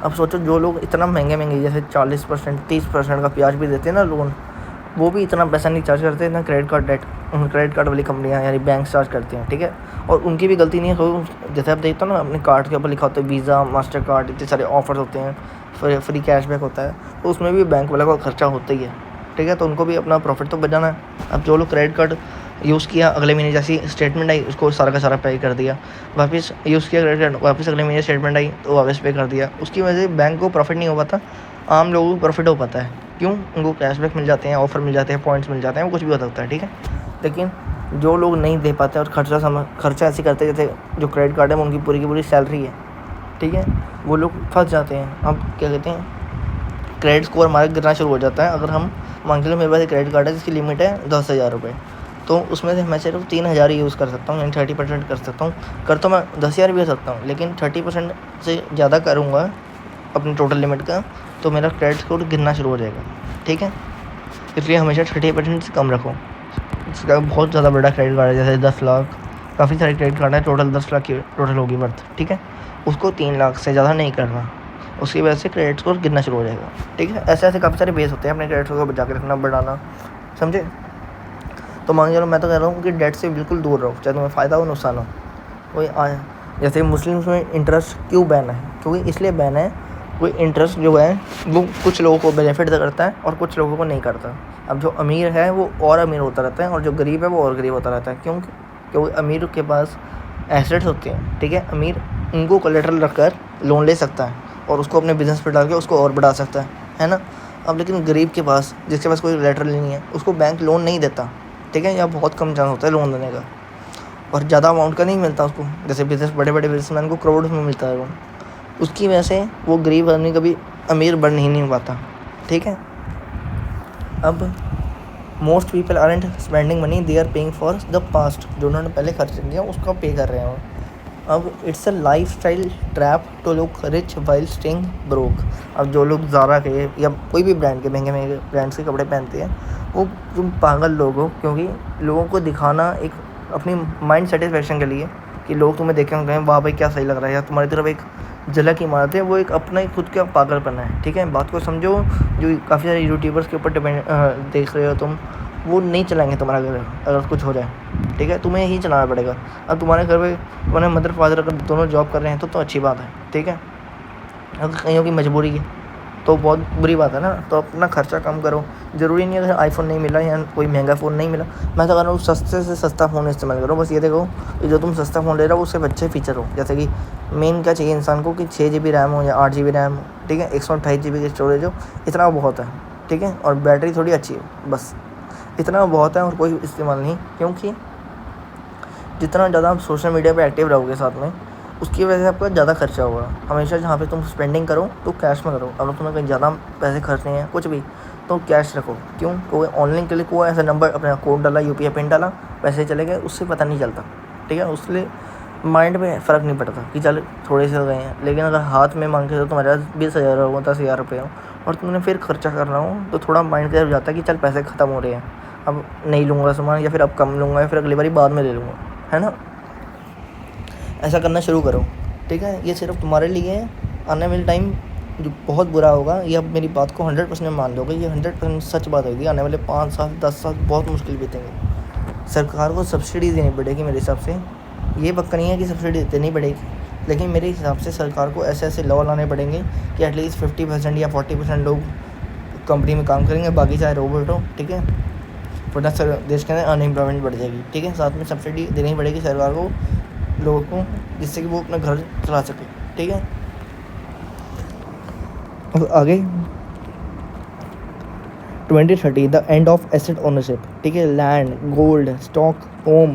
अब सोचो जो लोग इतना महंगे जैसे 40%, 30% का ब्याज भी देते हैं ना लोन, वो भी इतना पैसा नहीं चार्ज करते ना credit card debt, credit card वाली कंपनियां यानी बैंक चार्ज करती हैं, ठीक है। और उनकी भी गलती नहीं है। तो जैसे आप देखते हो ना अपने कार्ड के ऊपर लिखा होता है वीज़ा, मास्टर कार्ड, इतने सारे ऑफर्स होते हैं, फ्री कैशबैक होता है, तो उसमें भी बैंक वाला का खर्चा होता ही है, ठीक है। तो उनको भी अपना प्रॉफिट तो बचाना है। अब जो लोग क्रेडिट कार्ड यूज़ किया, अगले महीने जैसी स्टेटमेंट आई उसको सारा का सारा पे कर दिया, वापस यूज़ किया क्रेडिट कार्ड, वापस अगले महीने स्टेटमेंट आई तो वापस पे कर दिया। उसकी वजह से बैंक को प्रॉफिट नहीं हो पाता, आम लोगों को प्रॉफिट हो पाता है। क्यों? उनको कैशबैक मिल जाते हैं, ऑफ़र मिल जाते हैं, पॉइंट्स मिल जाते हैं, वो कुछ भी हो सकता है, ठीक है। लेकिन जो लोग नहीं दे पाते और खर्चा ऐसे करते हैं जैसे जो क्रेडिट कार्ड है उनकी पूरी की पूरी सैलरी है, ठीक है, वो लोग फंस जाते हैं। अब क्या कहते हैं, क्रेडिट स्कोर हमारा गिरना शुरू हो जाता है। अगर हम मान के लो मेरे पास एक क्रेडिट कार्ड है जिसकी लिमिट है 10,000 रुपये, तो उसमें से मैं सिर्फ 3,000 ही यूज़ कर सकता हूँ, यानी 30% कर सकता हूँ। कर तो मैं 10,000 भी कर सकता हूँ, लेकिन 30% से ज़्यादा करूँगा अपनी टोटल लिमिट का, तो मेरा क्रेडिट स्कोर गिरना शुरू हो जाएगा, ठीक है। इसलिए हमेशा 30% से कम रखो। इसका बहुत ज़्यादा बड़ा क्रेडिट कार्ड है, जैसे 10 लाख, काफ़ी सारे क्रेडिट कार्ड है, टोटल 10 लाख की टोटल होगी वर्थ, ठीक है। उसको 3 लाख से ज़्यादा नहीं करना, उसकी वजह से क्रेडिट स्कोर गिरना शुरू हो जाएगा, ठीक है। ऐसे काफ़ी सारे बेस होते हैं अपने क्रेडिट स्कोर को बचा के रखना, बढ़ाना, समझे। तो मान चलो मैं तो कह रहा हूँ कि डेट से बिल्कुल दूर रहो, चाहे तुम्हें फ़ायदा हो नुकसान हो। कोई आए जैसे मुस्लिम्स में इंटरेस्ट क्यों बैन है, क्योंकि इसलिए बैन है, कोई इंटरेस्ट जो है वो कुछ लोगों को बेनिफिट करता है और कुछ लोगों को नहीं करता। अब जो अमीर है वो और अमीर होता रहता है और जो गरीब है वो और गरीब होता रहता है। क्योंकि अमीर के पास एसेट्स होते हैं, ठीक है, अमीर उनको कोलेटरल रखकर लोन ले सकता है और उसको अपने बिजनेस पर डाल के उसको और बढ़ा सकता है ना। अब लेकिन गरीब के पास, जिसके पास कोई कोलेटरल नहीं है, उसको बैंक लोन नहीं देता, ठीक है, या बहुत कम चांस होता है लोन देने का और ज़्यादा अमाउंट का नहीं मिलता उसको। जैसे बड़े बड़े बिजनेसमैन को करोड़ों में मिलता है लोन, उसकी वजह से वो गरीब आदमी कभी अमीर बन ही नहीं पाता, ठीक है। अब most people aren't spending money, they are paying for the past, जो उन्होंने पहले खर्च किया उसका पे कर रहे हैं। अब it's a lifestyle trap to look rich while staying broke. अब जो लोग ज़ारा के या कोई भी ब्रांड के महंगे ब्रांड्स के कपड़े पहनते हैं, वो तुम पागल लोग हो, क्योंकि लोगों को दिखाना एक अपनी माइंड सेटिस्फेक्शन के लिए कि लोग तुम्हें देखें और कहें वाह भाई क्या सही लग रहा है, या तुम्हारी तरफ एक झलक ही मारते हैं, वो एक अपना ही खुद का पागलपना है, ठीक है। बात को समझो। जो काफ़ी सारे यूट्यूबर्स के ऊपर देख रहे हो तुम, वो नहीं चलाएंगे तुम्हारा घर अगर कुछ हो जाए, ठीक है, तुम्हें ही चलाना पड़ेगा। अब तुम्हारे घर में तुम्हारे मदर फादर अगर दोनों जॉब कर रहे हैं तो अच्छी बात है, ठीक है। अगर कहीं की मजबूरी है तो बहुत बुरी बात है ना। तो अपना खर्चा कम करो। ज़रूरी नहीं है अगर आईफोन नहीं मिला या कोई महंगा फ़ोन नहीं मिला, मैं तो कह रहा हूँ सस्ते से सस्ता फ़ोन इस्तेमाल करो। बस ये देखो कि जो तुम सस्ता फ़ोन ले रहे हो उससे अच्छे फीचर हो। जैसे कि मेन क्या चाहिए इंसान को कि 6 GB रैम हो या 8 GB रैम हो, ठीक है, 128 GB की स्टोरेज हो, इतना बहुत है, ठीक है, और बैटरी थोड़ी अच्छी हो, बस इतना बहुत है और कोई इस्तेमाल नहीं। क्योंकि जितना ज़्यादा आप सोशल मीडिया पे एक्टिव रहोगे साथ में, उसकी वजह से आपका ज़्यादा खर्चा होगा। हमेशा जहाँ पे तुम स्पेंडिंग करो तो कैश में करो। अगर तुम्हें कहीं ज़्यादा पैसे खर्चने हैं कुछ भी, तो कैश रखो। क्यों? कोई ऑनलाइन के लिए कोई ऐसा नंबर अपना कोड डाला, UPI पिन डाला, पैसे चले गए, उससे पता नहीं चलता, ठीक है। उससे माइंड में फ़र्क नहीं पड़ता कि चल थोड़े से हो गए हैं। लेकिन अगर हाथ में मांग के तो तुम्हारे पास 20,000 हो, 10,000 रुपये हो और तुमने फिर खर्चा करना हो, तो थोड़ा माइंड क्लियर हो जाता है कि चल पैसे ख़त्म हो रहे हैं, अब नहीं लूँगा सामान, या फिर अब कम लूँगा, या फिर अगली बारी बाद में ले लूँगा, है ना। ऐसा करना शुरू करो, ठीक है। ये सिर्फ तुम्हारे लिए है आने वाले टाइम जो बहुत बुरा होगा, ये अब मेरी बात को 100% मान लोगे, ये 100% सच बात होगी। आने वाले 5 साल 10 साल बहुत मुश्किल बीतेंगे। सरकार को सब्सिडी देनी पड़ेगी मेरे हिसाब से। ये पक्का नहीं है कि सब्सिडी देनी पड़ेगी, लेकिन मेरे हिसाब से सरकार को ऐसे ऐसे लॉ लाने पड़ेंगे कि एटलीस्ट 50% या 40% लोग कंपनी में काम करेंगे, बाकी चाहे रोबोट हो, ठीक है। वरना सर देश के अंदर अनएम्प्लॉयमेंट बढ़ जाएगी, ठीक है। साथ में सब्सिडी देनी पड़ेगी सरकार को लोगों को, जिससे कि वो अपना घर चला सके, ठीक है। अब आगे 2030 the end of asset ownership, ठीक है। लैंड, गोल्ड, स्टॉक, होम,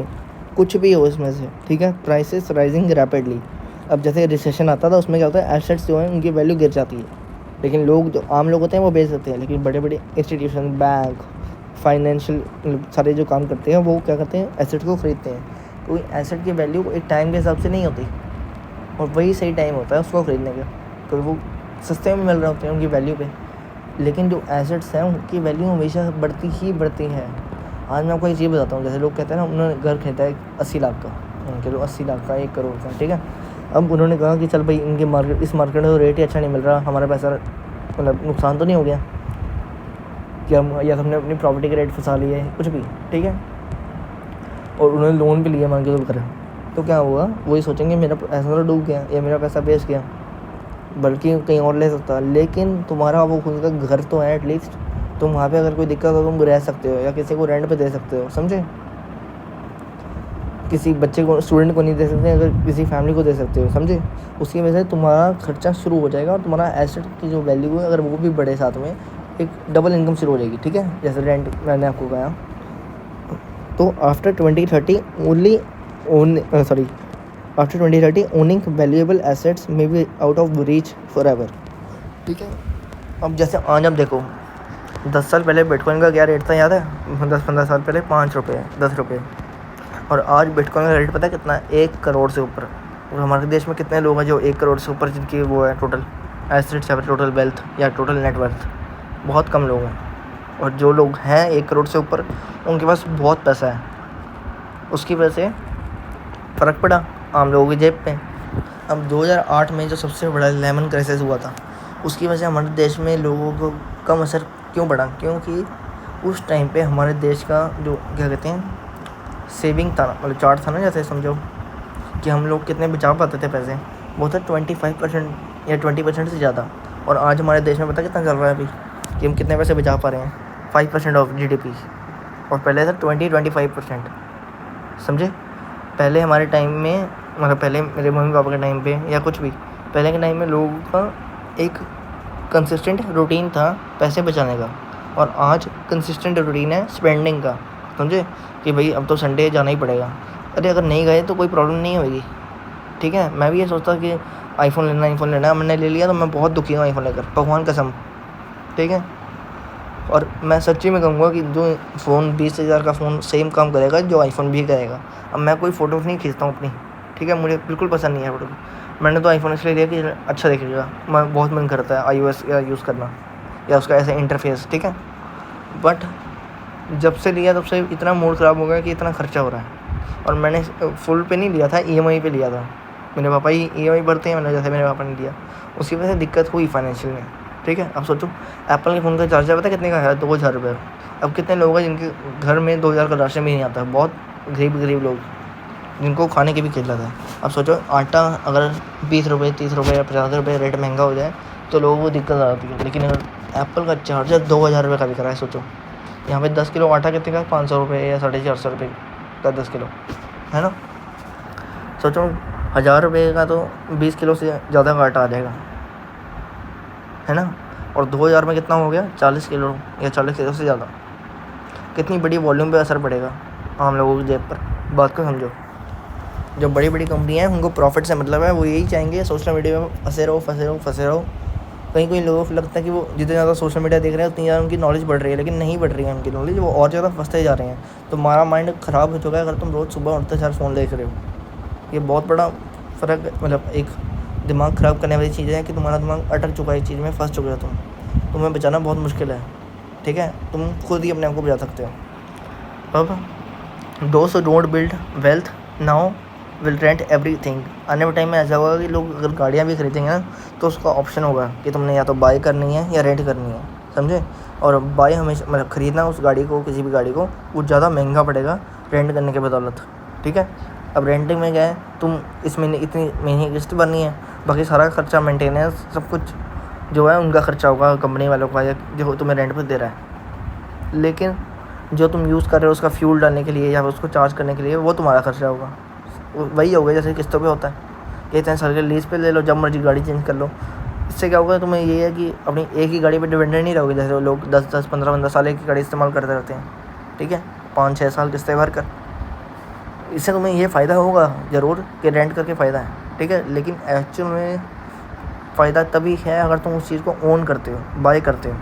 कुछ भी हो इसमें से, ठीक है। Prices rising rapidly. अब जैसे रिसेशन आता था, उसमें क्या होता है, एसेट्स जो हैं उनकी वैल्यू गिर जाती है, लेकिन लोग जो आम लोग होते हैं वो बेच सकते हैं। लेकिन बड़े बड़े इंस्टीट्यूशन, बैंक, फाइनेंशियल सारे जो काम करते हैं वो क्या करते हैं, एसेट को ख़रीदते हैं। तो एसेट की वैल्यू एक टाइम के हिसाब से नहीं होती, और वही सही टाइम होता है उसको ख़रीदने का, क्योंकि वो सस्ते में मिल रहे होते हैं उनकी वैल्यू पे। लेकिन जो एसेट्स हैं उनकी वैल्यू हमेशा बढ़ती ही बढ़ती है। आज मैं आपको एक चीज़ बताता हूँ। जैसे लोग कहते हैं ना, उन्होंने घर खरीदा है 80 लाख का, उनके लोग 80 लाख का, 1 करोड़ का, ठीक है। अब उन्होंने कहा कि चल भाई इनके मार्केट, इस मार्केट में तो रेट ही अच्छा नहीं मिल रहा, हमारा पैसा मतलब नुकसान तो नहीं हो गया कि हम, या हमने अपनी प्रॉपर्टी के रेट फंसा लिए है, कुछ भी, ठीक है। और उन्होंने लोन भी लिया मान के तो, तो क्या हुआ, वही सोचेंगे मेरा पैसा तो डूब गया या मेरा पैसा बेच गया, बल्कि कहीं और ले सकता। लेकिन तुम्हारा वो खुद का घर तो है, एटलीस्ट तुम वहाँ पे अगर कोई दिक्कत हो तुम रह सकते हो, या किसी को रेंट पे दे सकते हो, समझे। किसी बच्चे को, स्टूडेंट को नहीं दे सकते, अगर किसी फैमिली को दे सकते हो, समझे। उसकी वजह से तुम्हारा खर्चा शुरू हो जाएगा, और तुम्हारा एसेट की जो वैल्यू है अगर वो भी बढ़े, साथ में एक डबल इनकम शुरू हो जाएगी, ठीक है। जैसे रेंट मैंने आपको कहा। तो after 2030 only after 2030 owning valuable assets may be out of reach for ever, ठीक है। अब जैसे आज आप देखो, 10 साल पहले बिटकॉइन का क्या रेट था याद है? 10-15 साल पहले 5 रुपये, 10 रुपये। और आज बिटकॉइन का रेट पता है कितना है? 1 करोड़ से ऊपर। और हमारे देश में कितने लोग हैं जो 1 करोड़ से ऊपर जिनकी वो है टोटल एसेट्स या टोटल वेल्थ या टोटल नेटवर्थ? बहुत कम लोग हैं। और जो लोग हैं 1 करोड़ से ऊपर, उनके पास बहुत पैसा है। उसकी वजह से फ़र्क पड़ा आम लोगों की जेब पे। अब 2008 में जो सबसे बड़ा लेमन क्राइसिस हुआ था, उसकी वजह से हमारे देश में लोगों को कम असर क्यों पड़ा? क्योंकि उस टाइम पे हमारे देश का जो क्या कहते हैं सेविंग था, मतलब चार्ट था ना, जैसे समझो कि हम लोग कितने बचा पाते थे पैसे, वो था 25% या 20% से ज़्यादा। और आज हमारे देश में पता कितना चल रहा है अभी कि हम कितने पैसे बचा पा रहे हैं? 5% ऑफ GDP। और पहले था 20-25%, समझे। पहले हमारे टाइम में, मतलब पहले मेरे मम्मी पापा के टाइम पे या कुछ भी पहले के टाइम में लोगों का एक कंसिस्टेंट रूटीन था पैसे बचाने का, और आज कंसिस्टेंट रूटीन है स्पेंडिंग का, समझे। कि भाई अब तो संडे जाना ही पड़ेगा। अरे अगर नहीं गए तो कोई प्रॉब्लम नहीं होगी, ठीक है। मैं भी ये सोचता कि आईफोन लेना है, मैंने ले लिया तो मैं बहुत दुखी हूँ आईफोन लेकर, भगवान कसम, ठीक है। और मैं सच्ची में कहूँगा कि जो फ़ोन 20,000 का फ़ोन सेम काम करेगा जो आईफोन भी करेगा। अब मैं कोई फ़ोटोज़ नहीं खींचता हूँ अपनी, ठीक है, मुझे बिल्कुल पसंद नहीं है फ़ोटो। मैंने तो आईफोन इसलिए लिया कि अच्छा दिखेगा, मैं बहुत मन करता है iOS या यूज़ करना, या उसका ऐसा इंटरफेस, ठीक है। बट जब से लिया तब से इतना मूड ख़राब हो गया कि इतना खर्चा हो रहा है। और मैंने फुल पे नहीं लिया था, EMI पे लिया था। मेरे पापा ही EMI भरते हैं, मैंने जैसे मेरे पापा ने लिया, उसकी वजह से दिक्कत हुई फाइनेंशियल में, ठीक है। अब सोचो एप्पल के फ़ोन का चार्जर पता कितने का है? 2,000 रुपये। अब कितने लोग हैं जिनके घर में 2,000 का राशन भी नहीं आता है? बहुत गरीब लोग जिनको खाने की भी किल्लत है। अब सोचो आटा अगर 20 रुपये, 30 रुपये या 50 रुपये रेट महंगा हो जाए तो लोगों को दिक्कत आती है। लेकिन अगर एप्पल का चार्जर 2,000 रुपये का बिक रहा है, सोचो यहाँ पे 10 किलो आटा कितने का? 500 रुपये या 450 रुपये का 10 किलो, है ना। सोचो 1,000 रुपये का तो 20 किलो से ज़्यादा का आटा आ जाएगा, है ना। और 2,000 में कितना हो गया? 40 किलो या 40 किलो से ज़्यादा। कितनी बड़ी वॉल्यूम पे असर पड़ेगा आम लोगों की जेब पर, बात को समझो। जो बड़ी बड़ी कंपनियाँ हैं उनको प्रॉफिट से मतलब है, वो यही चाहेंगे सोशल मीडिया में फंसे रहो। कहीं लोगों को लगता है कि वो जितने ज़्यादा सोशल मीडिया देख रहे हैं उतनी ज़्यादा उनकी नॉलेज बढ़ रही है, लेकिन नहीं बढ़ रही है उनकी नॉलेज, वो और ज़्यादा फंसते जा रहे हैं। तुम्हारा माइंड ख़राब हो चुका है अगर तुम रोज़ सुबह उठते सार फ़ोन देख रहे हो। ये बहुत बड़ा फ़र्क, मतलब एक दिमाग ख़राब करने वाली चीज़ है कि तुम्हारा दिमाग अटक चुका है, इस चीज़ में फंस चुके हो तुम्हें बचाना बहुत मुश्किल है, ठीक है। तुम खुद ही अपने आप को बचा सकते हो। अब दोस्त don't build wealth now will rent everything. आने वाले टाइम में ऐसा होगा कि लोग अगर गाड़ियाँ भी खरीदेंगे ना तो उसका ऑप्शन होगा कि तुमने या तो बाय करनी है या रेंट करनी है, समझे। और बाय हमेशा मतलब ख़रीदना उस गाड़ी को, किसी भी गाड़ी को, वो ज़्यादा महंगा पड़ेगा रेंट करने के बदौलत, ठीक है। अब रेंटिंग में क्या है, तुम इस महीने इतनी महीने की किस्त भरनी है, बाकी सारा खर्चा मेंटेनेंस सब कुछ जो है उनका खर्चा होगा, कंपनी वालों का, या जो तुम्हें रेंट पर दे रहा है। लेकिन जो तुम यूज़ कर रहे हो उसका फ्यूल डालने के लिए या उसको चार्ज करने के लिए, वो तुम्हारा खर्चा होगा। वही होगा जैसे किस्तों पे होता है कि इतने साल के लीज़ पे ले लो, जब मर्जी गाड़ी चेंज कर लो। इससे क्या होगा, तुम्हें ये है कि अपनी एक ही गाड़ी पे डिपेंडेंट नहीं रहोगे। जैसे लोग 10-10, 15-15 साल एक ही गाड़ी इस्तेमाल करते रहते हैं, ठीक है, 5-6 साल किस्तें भर कर। इससे तुम्हें ये फ़ायदा होगा ज़रूर कि रेंट करके फ़ायदा है, ठीक है। लेकिन एक्चुअल में फ़ायदा तभी है अगर तुम उस चीज़ को ओन करते हो, बाय करते हो।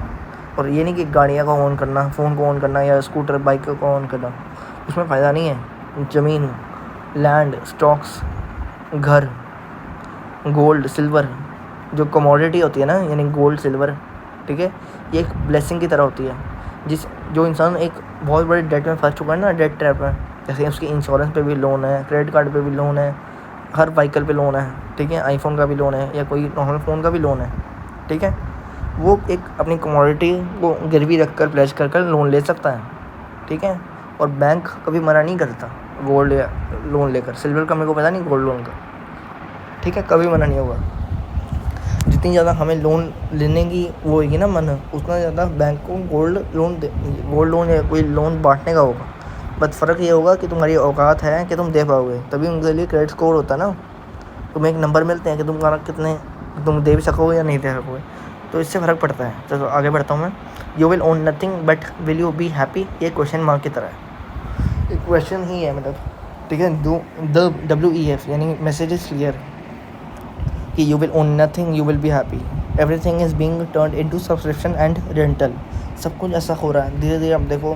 और ये नहीं कि गाड़ियाँ को ओन करना, फ़ोन को ओन करना या स्कूटर बाइक को ओन करना, उसमें फ़ायदा नहीं है। ज़मीन, लैंड, स्टॉक्स, घर, गोल्ड, सिल्वर, जो कमोडिटी होती है ना, यानी गोल्ड सिल्वर, ठीक है, ये एक ब्लेसिंग की तरह होती है। जो इंसान एक बहुत बड़े डेट में फंस चुका है ना, डेट ट्रैप में, जैसे उसकी इंश्योरेंस पे भी लोन है, क्रेडिट कार्ड पे भी लोन है, हर व्हीकल पे लोन है, ठीक है, आईफोन का भी लोन है या कोई नॉर्मल फ़ोन का भी लोन है, ठीक है, वो एक अपनी कमोडिटी को गिरवी रख कर प्लेज कर लोन ले सकता है, ठीक है। और बैंक कभी मना नहीं करता गोल्ड या लोन लेकर। सिल्वर का मेरे को पता नहीं, गोल्ड लोन का, ठीक है, कभी मना नहीं होगा। जितनी ज़्यादा हमें लोन लेने की वो होगी ना मन, उतना ज़्यादा बैंक को गोल्ड लोन या कोई लोन बांटने का होगा। बस फ़र्क ये होगा कि तुम्हारी औकात है कि तुम दे पाओगे, तभी उनके लिए क्रेडिट स्कोर होता है ना। तुम्हें एक नंबर मिलते हैं कि तुम्हारा कितने तुम दे भी सकोगे या नहीं दे सकोगे, तो इससे फ़र्क पड़ता है। चलो आगे बढ़ता हूँ मैं। You will own nothing but will you be happy, ये क्वेश्चन मार्क की तरह है, एक क्वेश्चन ही है मतलब, ठीक है। WEF यानी मैसेज इज़ क्लियर कि you will own nothing you will be happy, everything is being turned into subscription and rental. सब कुछ ऐसा हो रहा है धीरे धीरे। अब देखो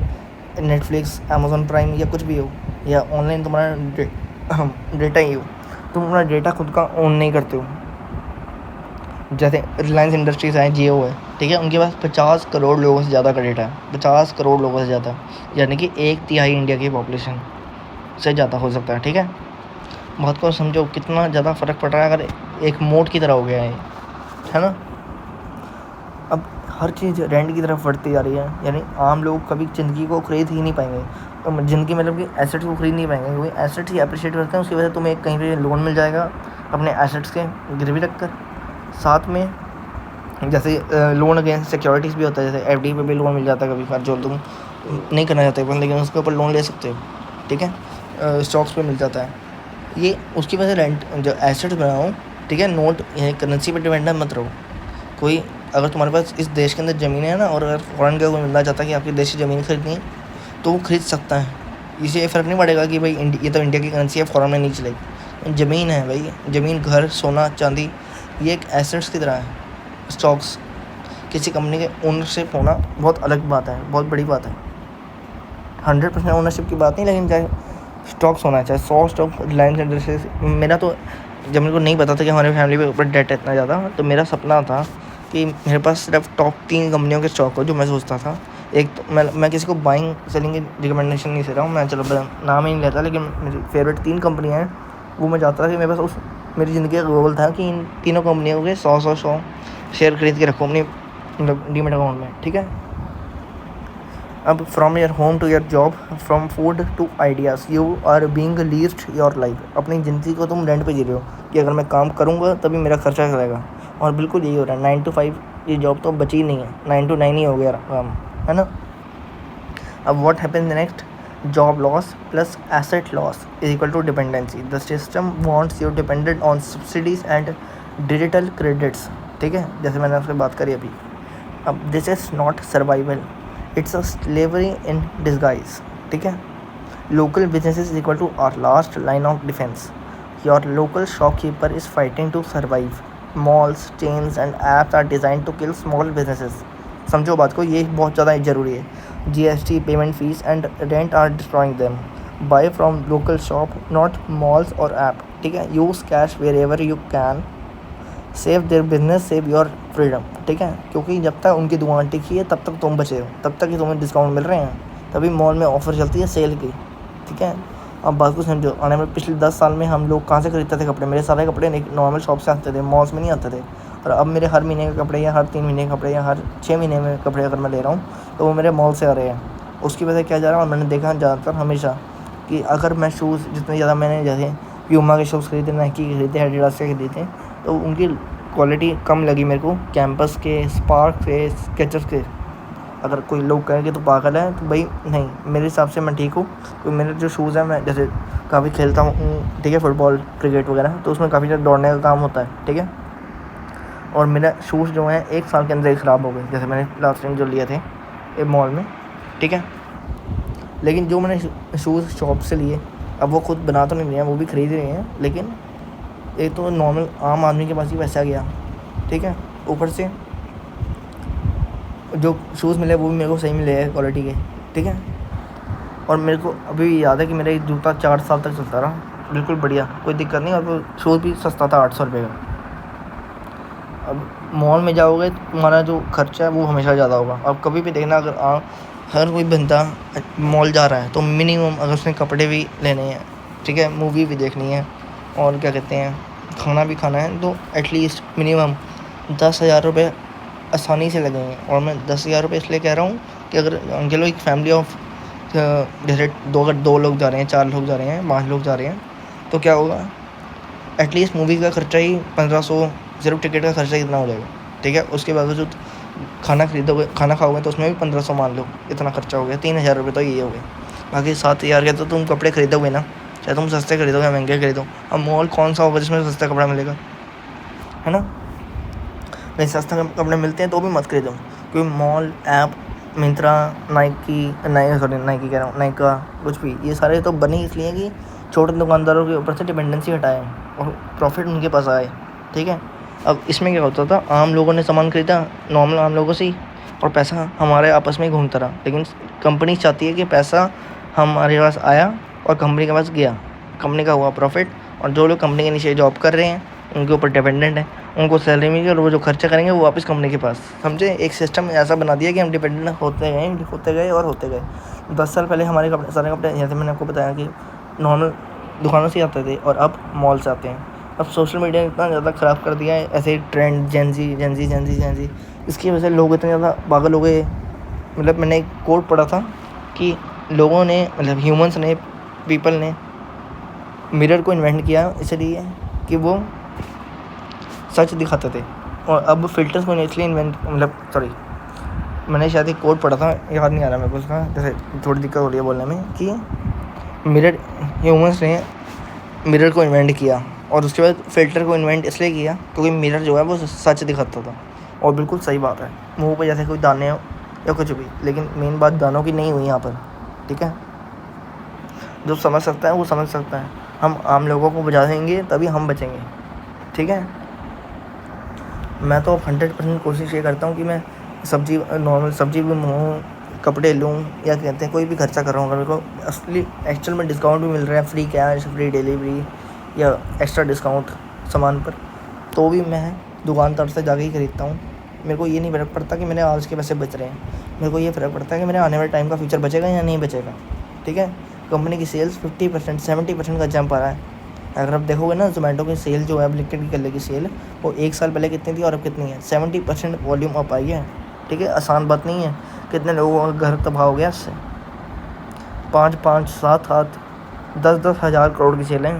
नेटफ्लिक्स, अमेज़ॉन प्राइम या कुछ भी हो, या ऑनलाइन तुम्हारा डेटा ही हो, तुम अपना डेटा खुद का ओन नहीं करते हो। जैसे रिलायंस इंडस्ट्रीज़ है, जियो है, ठीक है, उनके पास 50 करोड़ लोगों से ज़्यादा का डेटा है, 50 करोड़ लोगों से ज़्यादा, यानी कि 1/3 इंडिया की पॉपुलेशन से ज़्यादा हो सकता है, ठीक है। बहुत को समझो कितना ज़्यादा फ़र्क पड़ रहा है, अगर एक मोड की तरह हो गया है ना। अब हर चीज़ रेंट की तरफ बढ़ती जा रही है, यानी आम लोग कभी ज़िंदगी को खरीद ही नहीं पाएंगे। तो ज़िंदगी मतलब कि एसेट्स को खरीद नहीं पाएंगे, क्योंकि एसेट्स ही अप्रिशिएट करते हैं। उसकी वजह से तुम्हें कहीं पे लोन मिल जाएगा अपने एसेट्स के गिरवी रख कर। साथ में जैसे लोन अगेंस्ट सिक्योरिटीज़ भी होता है, जैसे FD पे भी लोन मिल जाता है कभी, जो तुम नहीं करना चाहते बस, लेकिन उसके ऊपर लोन ले सकते हो, ठीक है। स्टॉक्स पे मिल जाता है ये। उसकी वजह से रेंट जो एसेट्स बनाओ, ठीक है, नोट यानी करेंसी पर डिपेंडेंट मत रहो। कोई अगर तुम्हारे पास इस देश के अंदर ज़मीन है ना, और अगर फ़ॉरेन का कोई मिलना चाहता है कि आपकी देश की ज़मीन खरीदनी है, तो वो खरीद सकता है। इससे ये फ़र्क नहीं पड़ेगा कि भाई ये तो इंडिया की करेंसी है, फ़ॉरेन में नहीं चलेगी। ज़मीन है भाई, ज़मीन, घर, सोना, चांदी, ये एक एसेट्स की तरह है। स्टॉक्स, किसी कंपनी के ओनरशिप होना बहुत अलग बात है, बहुत बड़ी बात है। 100% ओनरशिप की बात नहीं, लेकिन चाहे स्टॉक्स होना, चाहे 100 स्टॉक रिलायंस इंडस्ट्रीज। मेरा तो जब मेरे को नहीं पता था कि हमारे फैमिली पे ऊपर डेट है इतना ज़्यादा, तो मेरा सपना था कि मेरे पास सिर्फ टॉप 3 कंपनियों के स्टॉक हो, जो मैं सोचता था। एक तो मैं किसी को बाइंग सेलिंग की रिकमेंडेशन नहीं दे रहा हूँ मैं, चलो नाम ही नहीं लेता, लेकिन मेरी फेवरेट 3 कंपनियाँ हैं, वो मैं चाहता था कि मेरे पास उस मेरी ज़िंदगी का गोल था कि इन तीनों कंपनियों के 100 शेयर खरीद के रखूँ अपनी मतलब डीमेट अकाउंट में, ठीक है। अब from your home to your job, from food to ideas, you are being leased your life. अपनी ज़िंदगी को तुम रेंट पे जी रहे हो कि अगर मैं काम करूँगा तभी मेरा खर्चा चलेगा, और बिल्कुल यही हो रहा है। 9 to 5 ये जॉब तो बची ही नहीं है, 9 to 9 ही हो गया काम, है ना। अब what happens next, job loss plus asset loss is equal to dependency. The system wants you dependent on subsidies and digital credits, ठीक है, जैसे मैंने आपसे बात करी अभी। अब this is not survival, it's a slavery in disguise, ठीक है। Local business is equal to our last line of defence. Your local shopkeeper is fighting to survive. Malls, chains and apps are design to kill small businesses. समझो बात को, ये बहुत ज़्यादा ज़रूरी है। GST, payment fees and rent are destroying them. Buy from local shop, not malls और app, ठीक है। Use cash wherever you can, save their business, save your freedom, ठीक है। क्योंकि जब तक उनकी दुकान टिकी है तब तक तुम बचे हो, तब तक ही तुम्हें डिस्काउंट मिल रहे हैं, तभी मॉल में ऑफ़र चलती है सेल की, ठीक है। अब बात को समझो, आने में पिछले 10 साल में हम लोग कहाँ से खरीदते थे कपड़े? मेरे सारे कपड़े एक नॉर्मल शॉप से आते थे, मॉल्स में नहीं आते थे। और अब मेरे हर महीने के कपड़े या हर 3 महीने के कपड़े या हर 6 महीने में कपड़े अगर मैं ले रहा हूँ तो वो मेरे मॉल से आ रहे हैं। उसकी वजह क्या जा रहा है, और मैंने देखा ज़्यादातर हमेशा कि अगर मैं शूज़ जितने ज़्यादा मैंने जैसे प्यूमा के शूज़ खरीदे, नाइकी के खरीदे, एडिडास के खरीदे, तो उनकी क्वालिटी कम लगी मेरे को कैंपस के, स्पार्क के, स्केचर्स के। अगर कोई लोग कहेंगे तो पागल है, तो भाई नहीं, मेरे हिसाब से मैं ठीक हूँ। क्योंकि मेरे जो शूज़ हैं, मैं जैसे काफ़ी खेलता हूँ, ठीक है, फुटबॉल, क्रिकेट वगैरह, तो उसमें काफ़ी ज़्यादा दौड़ने का काम होता है, ठीक है। और मेरा शूज़ जो हैं 1 साल के अंदर ही ख़राब हो गए, जैसे मैंने लास्ट टाइम जो लिए थे एक मॉल में, ठीक है। लेकिन जो मैंने शूज़ शॉप से लिए, अब वो खुद बना तो नहीं रहे हैं, वो भी खरीद रहे हैं, लेकिन एक तो नॉर्मल आम आदमी के पास ही पैसा गया, ठीक है। ऊपर से जो शूज़ मिले वो भी मेरे को सही मिले हैं क्वालिटी के, ठीक है। और मेरे को अभी भी याद है कि मेरा एक जूता 4 साल तक चलता रहा, बिल्कुल बढ़िया, कोई दिक्कत नहीं। और वो शूज़ भी सस्ता था, 800 रुपये का। अब मॉल में जाओगे तो तुम्हारा जो खर्चा है वो हमेशा ज़्यादा होगा। अब कभी भी देखना, अगर हर कोई बंदा मॉल जा रहा है तो मिनिमम, अगर उसने कपड़े भी लेने हैं, ठीक है, मूवी भी देखनी है, और क्या कहते हैं, खाना भी खाना है, तो एटलीस्ट मिनिमम 10,000 रुपये आसानी से लगेंगे। और मैं 10,000 रुपये इसलिए कह रहा हूँ कि अगर मान लो एक फैमिली ऑफ जैसे अगर 2 लोग जा रहे हैं, 4 लोग जा रहे हैं, 5 लोग जा रहे हैं, तो क्या होगा, एटलीस्ट मूवी का खर्चा ही 1500, सिर्फ टिकट का खर्चा कितना हो जाएगा, ठीक है। उसके बावजूद खाना खरीदोगे, खाना खाओगे तो उसमें भी 1500 मान लो, इतना खर्चा हो गया, 3,000 रुपये तो ये हो गए। बाकी 7,000 के तो तुम कपड़े खरीदोगे ना, चाहे तुम सस्ते खरीदो या महंगे खरीदो। अब मॉल कौन सा होगा जिसमें सस्ता कपड़ा मिलेगा, है ना। नहीं, सस्ता कपड़े मिलते हैं तो भी मत खरीदो, क्योंकि मॉल, ऐप, मिंत्रा, नाइकी कह रहा हूँ, नाइका, कुछ भी, ये सारे तो बने इसलिए कि छोटे दुकानदारों के ऊपर से डिपेंडेंसी हटाए और प्रॉफिट उनके पास आए, ठीक है। अब इसमें क्या होता था, आम लोगों ने सामान खरीदा नॉर्मल आम लोगों से ही, और पैसा हमारे आपस में ही घूमता रहा। लेकिन कंपनी चाहती है कि पैसा हमारे पास आया और कंपनी के पास गया, कंपनी का हुआ प्रॉफिट, और जो लोग कंपनी के नीचे जॉब कर रहे हैं उनके ऊपर डिपेंडेंट है, उनको सैलरी मिलेगी और वो जो खर्चा करेंगे वो वापस कंपनी के पास। समझे, एक सिस्टम ऐसा बना दिया कि हम डिपेंडेंट होते गए। 10 साल पहले हमारे कपड़े, सारे कपड़े, जैसे मैंने आपको बताया कि नॉर्मल दुकानों से आते थे, और अब मॉल से आते हैं। अब सोशल मीडिया ने इतना ज़्यादा ख़राब कर दिया है, ऐसे ट्रेंड जेंजी, इसकी वजह से लोग इतने ज़्यादा पागल हो गए। मतलब मैंने एक कोट पढ़ा था कि लोगों ने, मतलब ह्यूमंस ने, पीपल ने मिरर को इन्वेंट किया इसलिए कि वो सच दिखाते थे, और अब फिल्टर्स को इसलिए मैंने शायद एक कोट पढ़ा था, याद नहीं आ रहा मेरे को उसका, जैसे थोड़ी दिक्कत हो रही है बोलने में, कि ह्यूमंस ने मिरर को इन्वेंट किया और उसके बाद फ़िल्टर को इन्वेंट इसलिए किया क्योंकि मिरर जो है वो सच दिखाता था। और बिल्कुल सही बात है, मुंह पे जैसे कोई दाने हो या कुछ भी, लेकिन मेन बात दानों की नहीं हुई यहाँ पर, ठीक है। जो समझ सकता है वो समझ सकता है, हम आम लोगों को बचा देंगे तभी हम बचेंगे, ठीक है। मैं तो 100% कोशिश ये करता हूँ कि मैं नॉर्मल सब्ज़ी भी मंगाऊँ, कपड़े लूँ, या कहते हैं कोई भी खर्चा कर रहा हूँ, अगर मेरे को असली एक्चुअल में डिस्काउंट भी मिल रहा है, फ्री कैश, फ्री डिलीवरी या एक्स्ट्रा डिस्काउंट सामान पर, तो भी मैं दुकानदार से जाके ही खरीदता हूँ। मेरे को ये नहीं फ़र्क पड़ता कि मेरे आज के पैसे बच रहे हैं, मेरे को ये फ़र्क पड़ता है कि मेरे आने वाले टाइम का फ्यूचर बचेगा या नहीं बचेगा, ठीक है। कंपनी की सेल्स 50%, 70% का जंप आ रहा है। अगर आप देखोगे ना, जोमेटो की सेल जो है, ब्लिंकिट की कल की सेल, वो 1 साल पहले कितनी थी और अब कितनी है, 70% वॉल्यूम अप आई है, ठीक है। आसान बात नहीं है, कितने लोगों का घर तबाह हो गया इससे। 5-5, 7-7, 10-10 हज़ार करोड़ की सेल हैं,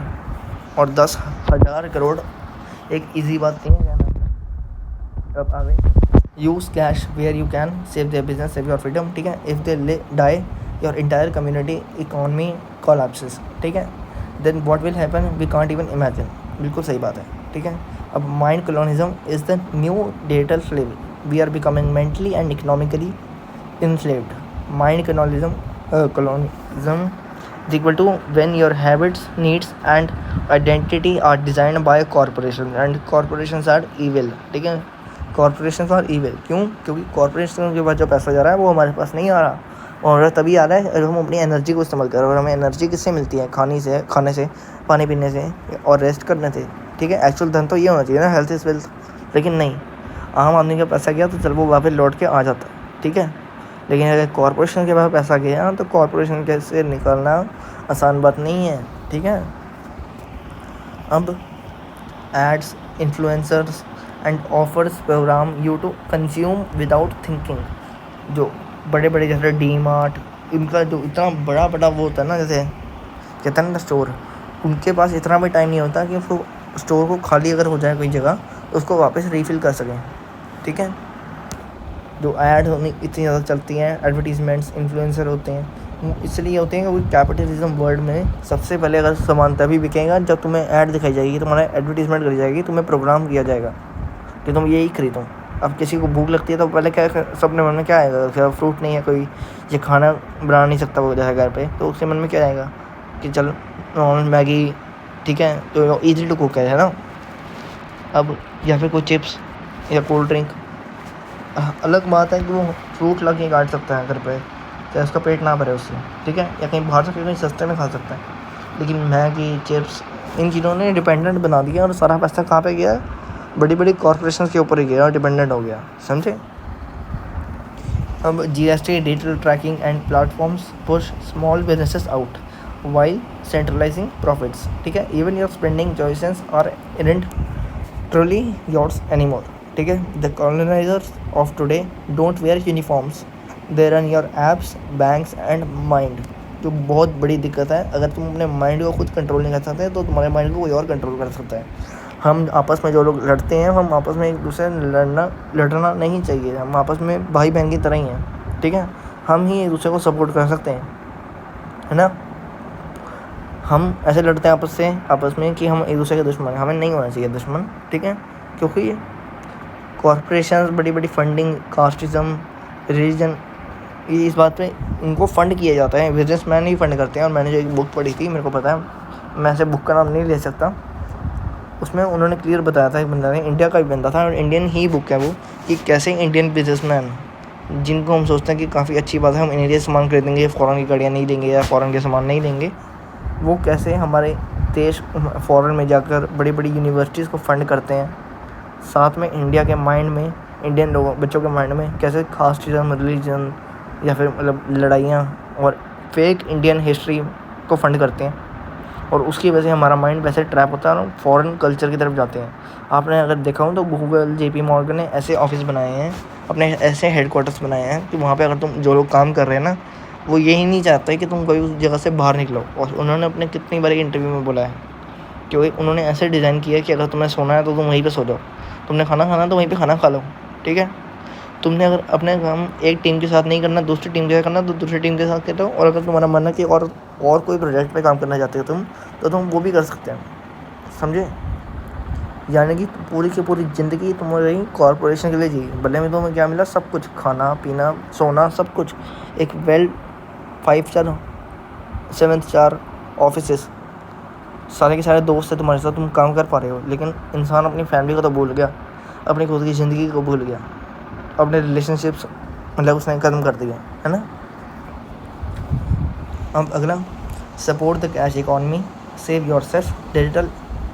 और 10,000 करोड़ एक ईजी बात नहीं है जाना। अब आगे, use cash where you can, save their business, save your freedom, ठीक है। If they die your entire community economy collapses, ठीक है, then what will happen we can't even imagine. बिल्कुल सही बात है, ठीक है। अब mind colonialism is the new digital slavery, we are becoming mentally and economically enslaved. Mind colonialism is equal to when your habits, needs and identity are designed by corporations and corporations are evil, ठीक है। corporations are evil क्यों? क्योंकि corporations के पास जो पैसा जा रहा है वो हमारे पास नहीं आ रहा, और तभी आ रहा है जब हम अपनी एनर्जी को इस्तेमाल कर रहे हैं। और हमें एनर्जी किससे मिलती है? खाने से, पानी पीने से और रेस्ट करने से, ठीक है। एक्चुअल धन तो ये होना चाहिए ना, हेल्थ इज़ वेल्थ, लेकिन नहीं, आम आदमी का पैसा गया तो चल वो वापस लौट के आ जाता है, ठीक है। लेकिन अगर कॉरपोरेशन के पास पैसा गया तो कॉरपोरेशन के से निकलना आसान बात नहीं है, ठीक है। अब ads, influencers and offers programme you to consume without thinking. जो बड़े बड़े जैसे डी मार्ट, इनका जो इतना बड़ा बड़ा वो होता है ना, जैसे कहते हैं ना स्टोर, उनके पास इतना भी टाइम नहीं होता कि उसको स्टोर को खाली अगर हो जाए कोई जगह तो उसको वापस रीफ़िल कर सकें, ठीक है। जो ऐड होनी इतनी ज़्यादा चलती हैं, एडवर्टीजमेंट्स, इन्फ्लुएंसर होते हैं, इसलिए होते हैं क्योंकि कैपिटलिज्म वर्ल्ड में सबसे पहले अगर सामान तभी बिकेगा जब तुम्हें ऐड दिखाई जाएगी, तुम्हारा एडवर्टीजमेंट करी जाएगी, तुम्हें प्रोग्राम किया जाएगा कि तुम यही खरीदो। अब किसी को भूख लगती है तो पहले क्या सबने मन में क्या आएगा, क्या फ्रूट नहीं है, कोई ये खाना बना नहीं सकता वो जैसे घर पे, तो उसके मन में क्या आएगा कि चल नॉर्मल मैगी, ठीक है, तो ईजी टू कुक है ना। अब या फिर कोई चिप्स या कोल्ड ड्रिंक, अलग बात है कि वो फ्रूट ला के काट सकता है घर पे, चाहे उसका पेट ना भरे उससे, ठीक है, या कहीं बाहर से कहीं सस्ते में खा सकता है। लेकिन मैगी, चिप्स, इन चीज़ों ने डिपेंडेंट बना दिया और सारा पैसा कहाँ पे गया, बड़ी बड़ी कॉरपोरेशन के ऊपर ही गया और डिपेंडेंट हो गया, समझे। अब GST, digital tracking and platforms push small businesses out while centralising profits, ठीक है। Even your spending choices are aren't truly yours anymore, ठीक है। The colonisers of today don't wear uniforms, they run your apps, banks and mind. जो बहुत बड़ी दिक्कत है, अगर तुम अपने माइंड को खुद कंट्रोल नहीं कर सकते तो तुम्हारे माइंड को कोई और कंट्रोल कर सकता है। हम आपस में जो लोग लड़ते हैं, हम आपस में एक दूसरे लड़ना नहीं चाहिए, हम आपस में भाई बहन की तरह ही हैं, ठीक है। हम ही एक दूसरे को सपोर्ट कर सकते हैं, है ना। हम ऐसे लड़ते हैं आपस में कि हम एक दूसरे के दुश्मन हैं, हमें नहीं होना चाहिए दुश्मन, ठीक है। क्योंकि कॉरपोरेशन बड़ी बड़ी फंडिंग, कास्टिज़म, रिलीजन, इस बात पे इनको फ़ंड किया जाता है, बिजनेसमैन ही फ़ंड करते हैं। और मैंने जो एक बुक पढ़ी थी, मेरे को पता है, मैं ऐसे बुक का नाम नहीं ले सकता, उसमें उन्होंने क्लियर बताया था, एक बंदा ने, इंडिया का भी बंदा था और इंडियन ही बुक है वो, कि कैसे इंडियन बिजनेसमैन, जिनको हम सोचते हैं कि काफ़ी अच्छी बात है, हम इंडिया से सामान खरीदेंगे, फ़ॉरेन की गाड़ियाँ नहीं लेंगे या फ़ॉरेन के सामान नहीं लेंगे, वो कैसे हमारे देश फ़ॉरेन में जाकर बड़ी बड़ी यूनिवर्सिटीज़ को फ़ंड करते हैं। साथ में इंडिया के माइंड में, इंडियन लोगों बच्चों के माइंड में कैसे कास्टिज़म, रिलीजन या फिर मतलब लड़ाइयाँ और फेक इंडियन हिस्ट्री को फ़ंड करते हैं। और उसकी वजह से हमारा माइंड वैसे ट्रैप होता है और फॉरेन कल्चर की तरफ जाते हैं। आपने अगर देखा हो तो गूगल, JP मॉर्गन ने ऐसे ऑफिस बनाए हैं, अपने ऐसे हेडक्वार्टर्स बनाए हैं कि वहाँ पे अगर तुम जो लोग काम कर रहे हैं ना, वो यही नहीं चाहते कि तुम कभी उस जगह से बाहर निकलो। और उन्होंने अपने कितनी बार इंटरव्यू में बोला है कि उन्होंने ऐसे डिज़ाइन किया है कि अगर तुम्हें सोना है तो तुम वहीं पर सो जाओ, तुमने खाना खाना तो वहीं पर खाना खा लो, ठीक है। तुमने अगर अपने काम एक टीम के साथ नहीं करना, दूसरी टीम के साथ करना, तो दूसरी टीम के साथ करते हो। और अगर तुम्हारा मन है कि और कोई प्रोजेक्ट पे काम करना चाहते हो तुम, तो तुम वो भी कर सकते हो, समझे। यानी कि पूरी की पूरी ज़िंदगी तुम्हारी कॉरपोरेशन के लिए जी, भले में तुम्हें क्या मिला, सब कुछ, खाना पीना सोना सब कुछ, एक वेल 5 स्टार 7 स्टार ऑफिसेस, सारे के सारे दोस्त है तुम्हारे साथ, तुम काम कर पा रहे हो। लेकिन इंसान अपनी फैमिली को तो भूल गया, अपनी खुद की ज़िंदगी को भूल गया, अपने रिलेशनशिप्स मतलब उसने ख़त्म कर दिया, है ना। अब अगला, support the cash economy, save yourself, digital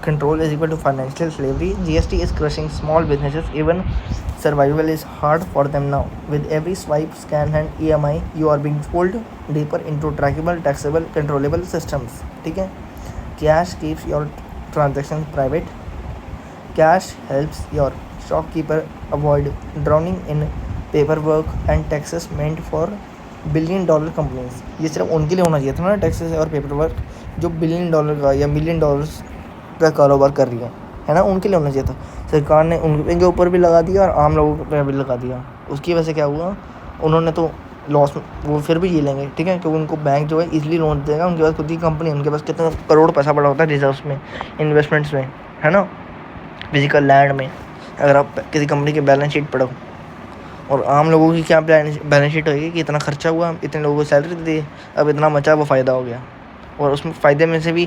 control is equal to financial slavery, GST is crushing small businesses, even survival is hard for them now, with every swipe, scan and EMI you are being pulled deeper into trackable, taxable, controllable systems, ठीक है। Cash keeps your transaction private, cash helps your shopkeeper avoid drowning in paperwork and taxes meant for $1 billion companies. ये सिर्फ उनके लिए होना चाहिए था ना, टैक्सेस और पेपर वर्क, जो $1 बिलियन का या $1 मिलियन का कारोबार कर रही है ना, उनके लिए होना चाहिए था। सरकार ने उनके ऊपर भी लगा दिया और आम लोगों पर भी लगा दिया। उसकी वजह से क्या हुआ, उन्होंने तो लॉस, वो फिर भी ये लेंगे, ठीक है, क्योंकि उनको बैंक जो है इजीली लोन देगा, उनके पास खुद की कंपनी, उनके पास कितना करोड़ पैसा पड़ा होता है रिजर्व्स में, इन्वेस्टमेंट्स में, है ना, फिजिकल लैंड में। अगर आप किसी कंपनी की बैलेंस शीट पढ़ो, और आम लोगों की क्या बैलेंस शीट होगी कि इतना खर्चा हुआ, इतने लोगों को सैलरी दी, अब इतना बचा, वो फ़ायदा हो गया। और उसमें फ़ायदे में से भी,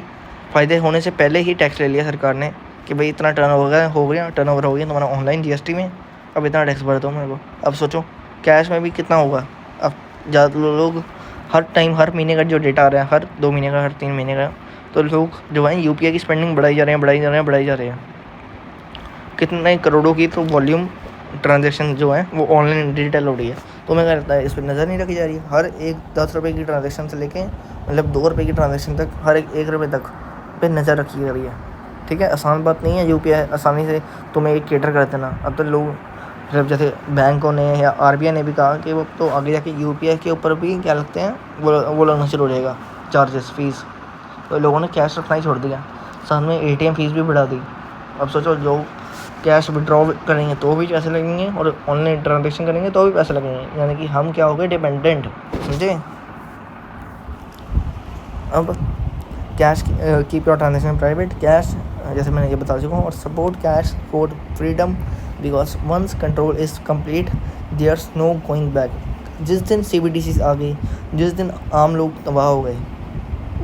फ़ायदे होने से पहले ही टैक्स ले लिया सरकार ने कि भाई इतना टर्नओवर हो गया तुम्हारा ऑनलाइन GST में, अब इतना टैक्स भर दो मेरे को। अब सोचो कैश में भी कितना होगा। अब ज़्यादा लोग हर टाइम, हर महीने का जो डेटा आ रहा है, हर 2 महीने का, हर 3 महीने का, तो लोग जो है UPI की स्पेंडिंग बढ़ाई जा रहे हैं। कितने करोड़ों की तो वॉल्यूम ट्रांजेक्शन जो है वो ऑनलाइन डिजिटल हो रही है, तो मैं क्या लगता है इस पर नज़र नहीं रखी जा रही है। हर एक 10 रुपये की ट्रांजेक्शन से लेके मतलब 2 रुपये की ट्रांजेक्शन तक हर एक रुपये तक पे नज़र रखी जा रही है। ठीक है, आसान बात नहीं है UPI आसानी से तुम्हें एक कैटर कर देना। अब तो लोग मतलब जैसे बैंकों ने या RBI ने भी कहा कि वो तो आगे जाके UPI के ऊपर भी क्या लगते हैं वो लगना शुरू हो जाएगा चार्जेस फीस। तो लोगों ने कैश रखना ही छोड़ दिया, साथ में ATM फीस भी बढ़ा दी। अब सोचो जो कैश विड्रॉ करेंगे तो भी पैसे लगेंगे और ऑनलाइन ट्रांजेक्शन करेंगे तो भी पैसे लगेंगे, यानी कि हम क्या हो गए डिपेंडेंट, समझे। अब cash keep your transaction private, cash जैसे मैंने ये बता चुका हूँ, और support cash for freedom because once control is complete there's no going back. जिस दिन CBDCs आ गई, जिस दिन आम लोग तबाह हो गए,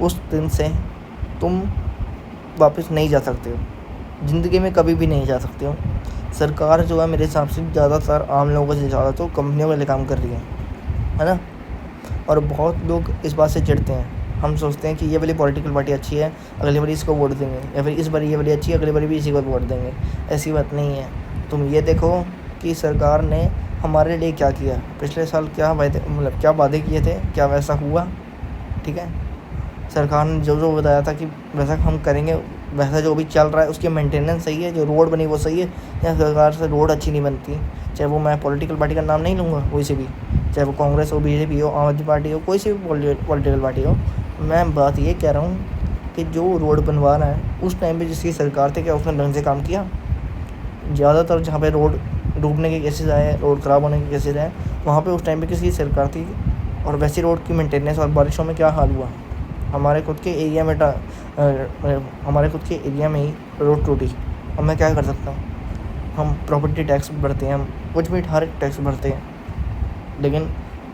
उस दिन से तुम वापस नहीं जा सकते हो, ज़िंदगी में कभी भी नहीं जा सकते हो। सरकार जो है मेरे हिसाब से ज़्यादातर आम लोगों से ज़्यादा तो कंपनियों के लिए काम कर रही है ना। और बहुत लोग इस बात से चिढ़ते हैं, हम सोचते हैं कि ये वाली पॉलिटिकल पार्टी अच्छी है, अगली बारी इसको वोट देंगे, या फिर इस बार ये वाली अच्छी है, अगली बारी भी इसी को वोट देंगे। ऐसी बात नहीं है। तुम ये देखो कि सरकार ने हमारे लिए क्या किया, पिछले साल क्या वादे मतलब क्या वादे किए थे, क्या वैसा हुआ। ठीक है, सरकार ने जो बताया था कि वैसा हम करेंगे, वैसा जो भी चल रहा है उसकी मेंटेनेंस सही है, जो रोड बनी वो सही है, या सरकार से रोड अच्छी नहीं बनती। चाहे वो मैं पॉलिटिकल पार्टी का नाम नहीं लूँगा, कोई से भी, चाहे वो कांग्रेस हो, BJP हो, आम आदमी पार्टी हो, कोई सी भी पॉलिटिकल पार्टी हो। मैं बात ये कह रहा हूँ कि जो रोड बनवा रहा है उस टाइम पे जिसकी सरकार थी, क्या उसने ढंग से काम किया? ज़्यादातर जहाँ पे रोड डूबने के केसेस आए, रोड ख़राब होने के केसेस आए, वहाँ पे उस टाइम पे किसकी सरकार थी? और वैसी रोड की मेंटेनेंस और बारिशों में क्या हाल हुआ? हमारे खुद के एरिया में ही रोड टूटी। अब मैं क्या कर सकता हूँ? हम प्रॉपर्टी टैक्स भरते हैं, हम कुछ भी हर टैक्स भरते हैं, लेकिन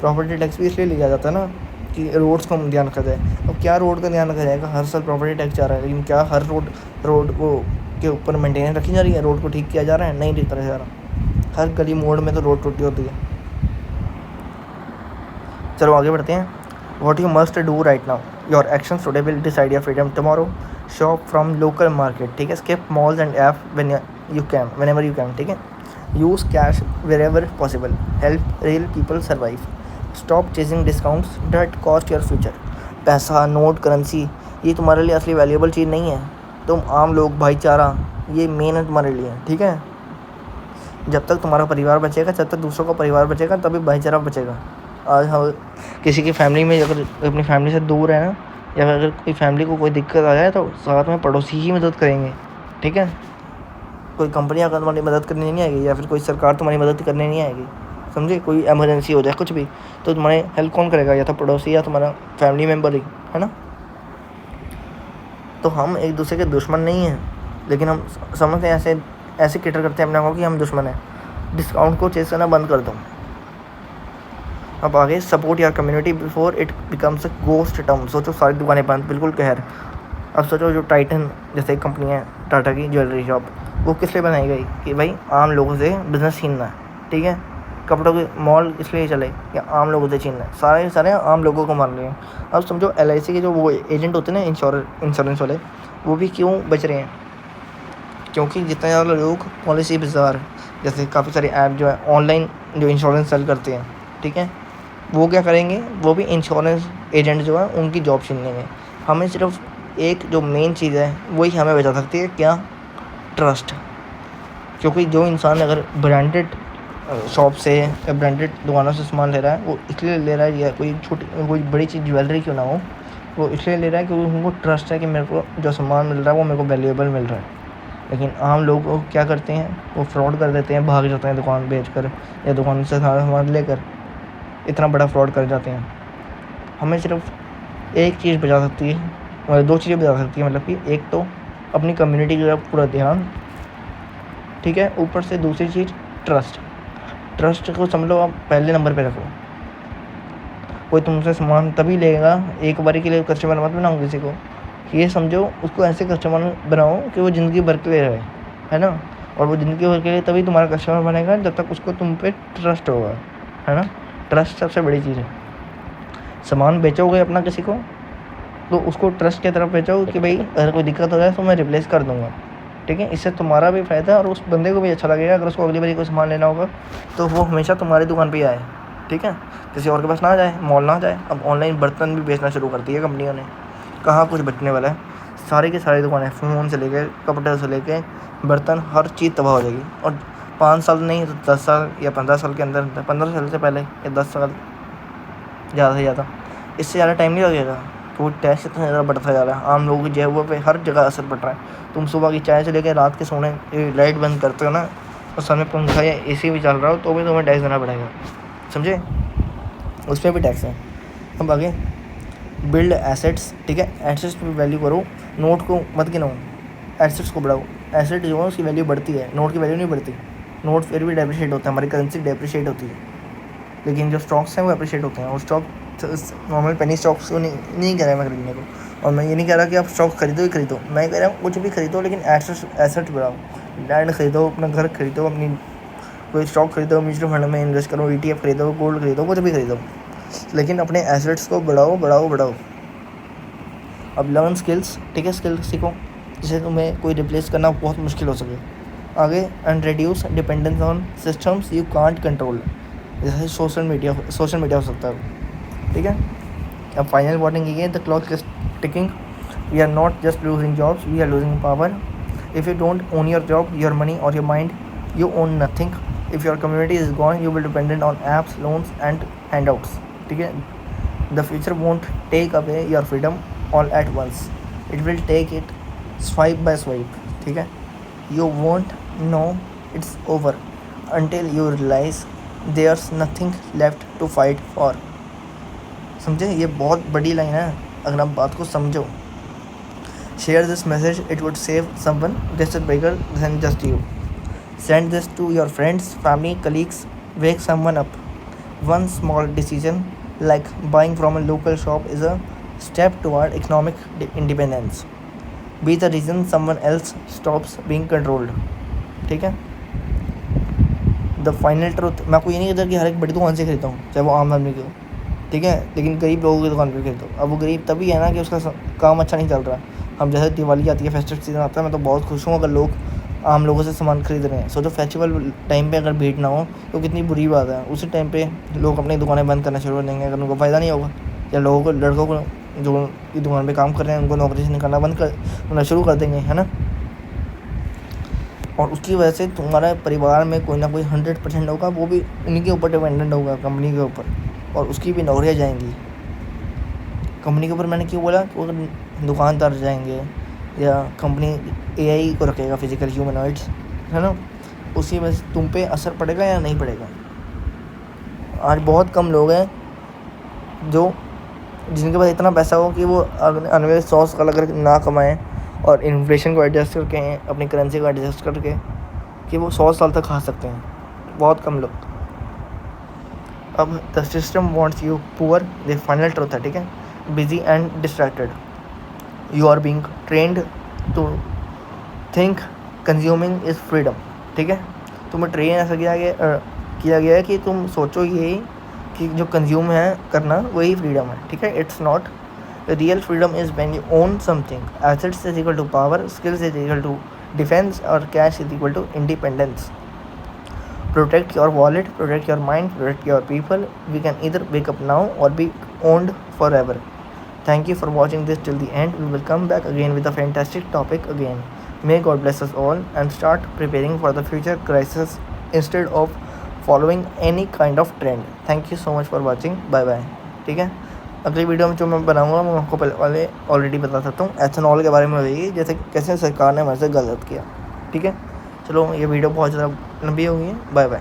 प्रॉपर्टी टैक्स भी इसलिए लिया जाता है ना कि रोड्स का ध्यान रखा जाए। अब क्या रोड का ध्यान रखा जाएगा? हर साल प्रॉपर्टी टैक्स जा रहा है, लेकिन क्या हर रोड वो के ऊपर मेंटेनेंस रखी जा रही है? रोड को ठीक किया जा रहा है? नहीं ठीक करा जा रहा। हर गली मोड़ में तो रोड टूटी होती है। चलो आगे बढ़ते हैं। What you must do right now, your actions today will decide your freedom tomorrow. Shop from local market, ठीक है, skip malls and app whenever you can, ठीक है, use cash wherever possible, help real people survive, stop chasing discounts that cost your future. पैसा, note, currency ये तुम्हारे लिए असली valuable चीज़ नहीं है। तुम आम लोग, भाईचारा, ये मेन है तुम्हारे लिए। ठीक है, जब तक तुम्हारा परिवार बचेगा, जब तक दूसरों का परिवार बचेगा, तभी भाईचारा बचेगा। आज हम किसी की फैमिली में अगर अपनी फैमिली से दूर है ना, या फिर अगर कोई फैमिली को कोई दिक्कत आ जाए तो साथ में पड़ोसी ही मदद करेंगे। ठीक है, कोई कंपनी अगर तुम्हारी मदद करने नहीं आएगी, या फिर कोई सरकार तुम्हारी मदद करने नहीं आएगी, समझे। कोई इमरजेंसी हो जाए कुछ भी, तो तुम्हारी हेल्प कौन करेगा? या तो पड़ोसी या तुम्हारा फैमिली मेम्बर ही, है ना। तो हम एक दूसरे के दुश्मन नहीं हैं, लेकिन हम समझते हैं ऐसे कैटर करते हैं अपने आप को कि हम दुश्मन हैं। डिस्काउंट को चेस करना बंद कर दो। अब आगे, सपोर्ट यार community before it becomes a ghost town. सोचो सारी दुकानें बंद, बिल्कुल कहर। अब सोचो जो टाइटन जैसे एक कंपनी है, टाटा की ज्वेलरी शॉप, वो किस लिए बनाई गई? कि भाई आम लोगों से बिज़नेस छीनना है। ठीक है, कपड़ों के मॉल इसलिए चले कि आम लोगों से छीनना है, सारे आम लोगों को मार रहे हैं। अब समझो LIC के जो वो एजेंट होते हैं ना, इंश्योरेंस वाले, वो भी क्यों बच रहे हैं? क्योंकि जितने ज़्यादा लोग पॉलिसी बाज़ार जैसे काफ़ी सारे ऐप जो है ऑनलाइन जो इंश्योरेंस सेल करते हैं, ठीक है, वो क्या करेंगे? वो भी इंश्योरेंस एजेंट जो है उनकी जॉब छीन लेंगे। हमें सिर्फ एक जो मेन चीज़ है वही हमें बचा सकती है, क्या? ट्रस्ट। क्योंकि जो इंसान अगर ब्रांडेड शॉप से या ब्रांडेड दुकानों से सामान ले रहा है, वो इसलिए ले रहा है, या कोई बड़ी चीज़ ज्वेलरी क्यों ना हो, वो इसलिए ले रहा है क्योंकि उनको ट्रस्ट है कि मेरे को जो सामान मिल रहा है वो मेरे को वैल्यूएबल मिल रहा है। लेकिन आम लोग क्या करते हैं? वो फ्रॉड कर देते हैं, भाग जाते हैं दुकान बेचकर या दुकान से सारा सामान लेकर, इतना बड़ा फ्रॉड कर जाते हैं। हमें सिर्फ एक चीज़ बचा सकती है, मतलब 2 चीज़ें बचा सकती है, मतलब कि एक तो अपनी कम्युनिटी का पूरा ध्यान, ठीक है, ऊपर से दूसरी चीज़ ट्रस्ट को समझ लो आप पहले नंबर पे रखो। कोई तुमसे सामान तभी लेगा, एक बारी के लिए कस्टमर मत बनाओ किसी को, ये समझो उसको ऐसे कस्टमर बनाओ कि वो ज़िंदगी भर के लिए रहे, है ना। और वो ज़िंदगी भर के लिए तभी तुम्हारा कस्टमर बनेगा जब तक उसको तुम पे ट्रस्ट होगा, है ना। ट्रस्ट सबसे बड़ी चीज़ है। सामान बेचोगे अपना किसी को, तो उसको ट्रस्ट की तरफ बेचो कि भाई अगर कोई दिक्कत हो जाए तो मैं रिप्लेस कर दूँगा, ठीक है। इससे तुम्हारा भी फ़ायदा है और उस बंदे को भी अच्छा लगेगा। अगर उसको अगली बारी कोई सामान लेना होगा तो वो हमेशा तुम्हारी दुकान पे ही आए, ठीक है, किसी और के पास ना जाए, मॉल ना जाए। अब ऑनलाइन बर्तन भी बेचना शुरू कर दिया कंपनियों ने, कहाँ कुछ बचने वाला है। सारी की सारी दुकानें, फ़ोन से लेके कपड़े से लेके बर्तन, हर चीज़ तबाह हो जाएगी। और 5 साल नहीं तो 10 साल या 15 साल के अंदर, 15 साल से पहले या 10 साल ज़्यादा से ज़्यादा, इससे ज़्यादा टाइम नहीं लगेगा। तो टैक्स इतना ज़्यादा बढ़ता जा रहा है, आम लोगों की जेबों पे हर जगह असर पड़ रहा है। तुम सुबह की चाय से लेकर रात के सोने लाइट बंद करते हो ना, और सामने पंखा या एसी भी चल रहा हो तो भी तुम्हें टैक्स देना पड़ेगा, समझे, उस पर भी टैक्स है। अब आगे बिल्ड एसेट्स, ठीक है, एसेट्स की वैल्यू करो, नोट को मत गिनो, एसेट्स को बढ़ाओ। एसेट जो है उसकी वैल्यू बढ़ती है, नोट की वैल्यू नहीं बढ़ती। नोट फिर भी डेप्रिशिएट होता है, हमारी करेंसी डेप्रिशिएट होती है, लेकिन जो स्टॉक्स हैं वो अप्रिशिएट होते हैं। और स्टॉक नॉर्मल पेनी स्टॉक्स को नहीं कह रहा मैं खरीदने को, और मैं ये नहीं कह रहा कि आप स्टॉक खरीदो ही खरीदो, मैं कह रहा हूँ कुछ भी खरीदो लेकिन एसेट बढ़ाओ। लैंड खरीदो, अपना घर खरीदो, अपनी कोई स्टॉक खरीदो, म्यूचुअल फंड में इन्वेस्ट करो, ETF खरीदो, गोल्ड खरीदो, कुछ भी खरीदो, लेकिन अपने एसेट्स को बढ़ाओ बढ़ाओ बढ़ाओ। अब लर्न स्किल्स, ठीक है, स्किल सीखो जिसे तुम्हें कोई रिप्लेस करना बहुत मुश्किल हो सके। आगे and reduce dependence on systems you can't control, जैसे सोशल मीडिया हो सकता है, ठीक है। अब फाइनल वार्निंग ये है, the clock is ticking, we are not just losing jobs, we are losing power. If you don't own your job, your money और your mind, you own nothing. If your community is gone, you will dependent on apps, loans and handouts, ठीक है। The future won't take away your freedom all at once. It will take it swipe by swipe, ठीक है। You won't know it's over until you realize there's nothing left to fight for. समझे, ये बहुत बड़ी line है, अगर आप बात को समझो। Share this message, it would save someone just bigger than just you. Send this to your friends, family, colleagues, wake someone up. One small decision like buying from a local shop is a step toward economic independence. Be the reason someone else stops being controlled, ठीक है। The final truth, मैं आपको ये नहीं कहता कि हर एक बड़ी दुकान से खरीदता हूँ चाहे वो आम आदमी की हो, ठीक है, लेकिन गरीब लोगों की दुकान पर खरीदो। अब वो गरीब तभी है ना कि उसका काम अच्छा नहीं चल रहा। हम जैसे दिवाली आती है, फेस्टिव सीजन आता है, मैं तो बहुत खुश हूँ अगर लोग आम लोगों से सामान खरीद रहे हैं। सोचो फेस्टिवल टाइम पे अगर भीड़ ना हो तो कितनी बुरी बात है। उसी टाइम पे लोग अपनी दुकानें बंद करना शुरू कर देंगे, अगर उनको फ़ायदा नहीं होगा, या लोगों को, लड़कों को जो की दुकान पे काम कर रहे हैं उनको नौकरी से निकालना बंद करना शुरू कर देंगे, है ना। और उसकी वजह से तुम्हारे परिवार में कोई ना कोई 100% होगा, वो भी उन्हीं के ऊपर डिपेंडेंट होगा, कंपनी के ऊपर, और उसकी भी नौकरियाँ जाएंगी कंपनी के ऊपर। मैंने क्यों बोला कि वो दुकानदार जाएंगे, या कंपनी AI को रखेगा, फिजिकल ह्यूमनॉइड्स, है ना, उसी वजह से तुम पे असर पड़ेगा या नहीं पड़ेगा। आज बहुत कम लोग हैं जो जिनके पास इतना पैसा हो कि वो अनवे 100 साल अगर ना कमाएं और इन्फ्लेशन को एडजस्ट करके, अपनी करेंसी को एडजस्ट करके, कि वो 100 साल तक खा सकते हैं, बहुत कम लोग। अब the system wants you poor, the final truth है, ठीक है, busy and distracted. You are being trained to think consuming is freedom, ठीक है। तुम्हें ट्रेन ऐसा किया गया है कि तुम सोचो ये कि जो कंज्यूम है करना वही फ्रीडम है, ठीक है। It's not. Real freedom is when you own something. Assets is equal to power, skills is equal to defence, और cash is equal to independence. Protect your wallet, protect your mind, protect your people. We can either wake up now or be owned forever. Thank you for watching this till the end. We will come back again with a fantastic topic again. May God bless us all and start preparing for the future crisis instead of following any kind of trend. Thank you so much for watching. Bye bye. ठीक है, अगली video में जो मैं बनाऊंगा मैं आपको पहले वाले ऑलरेडी बता सकता हूँ, एथेनॉल के बारे में होगी, जैसे कैसे सरकार ने हमारे से गलत किया, ठीक है। चलो, ये वीडियो बहुत ज़्यादा लंबी हो गई है। Bye bye.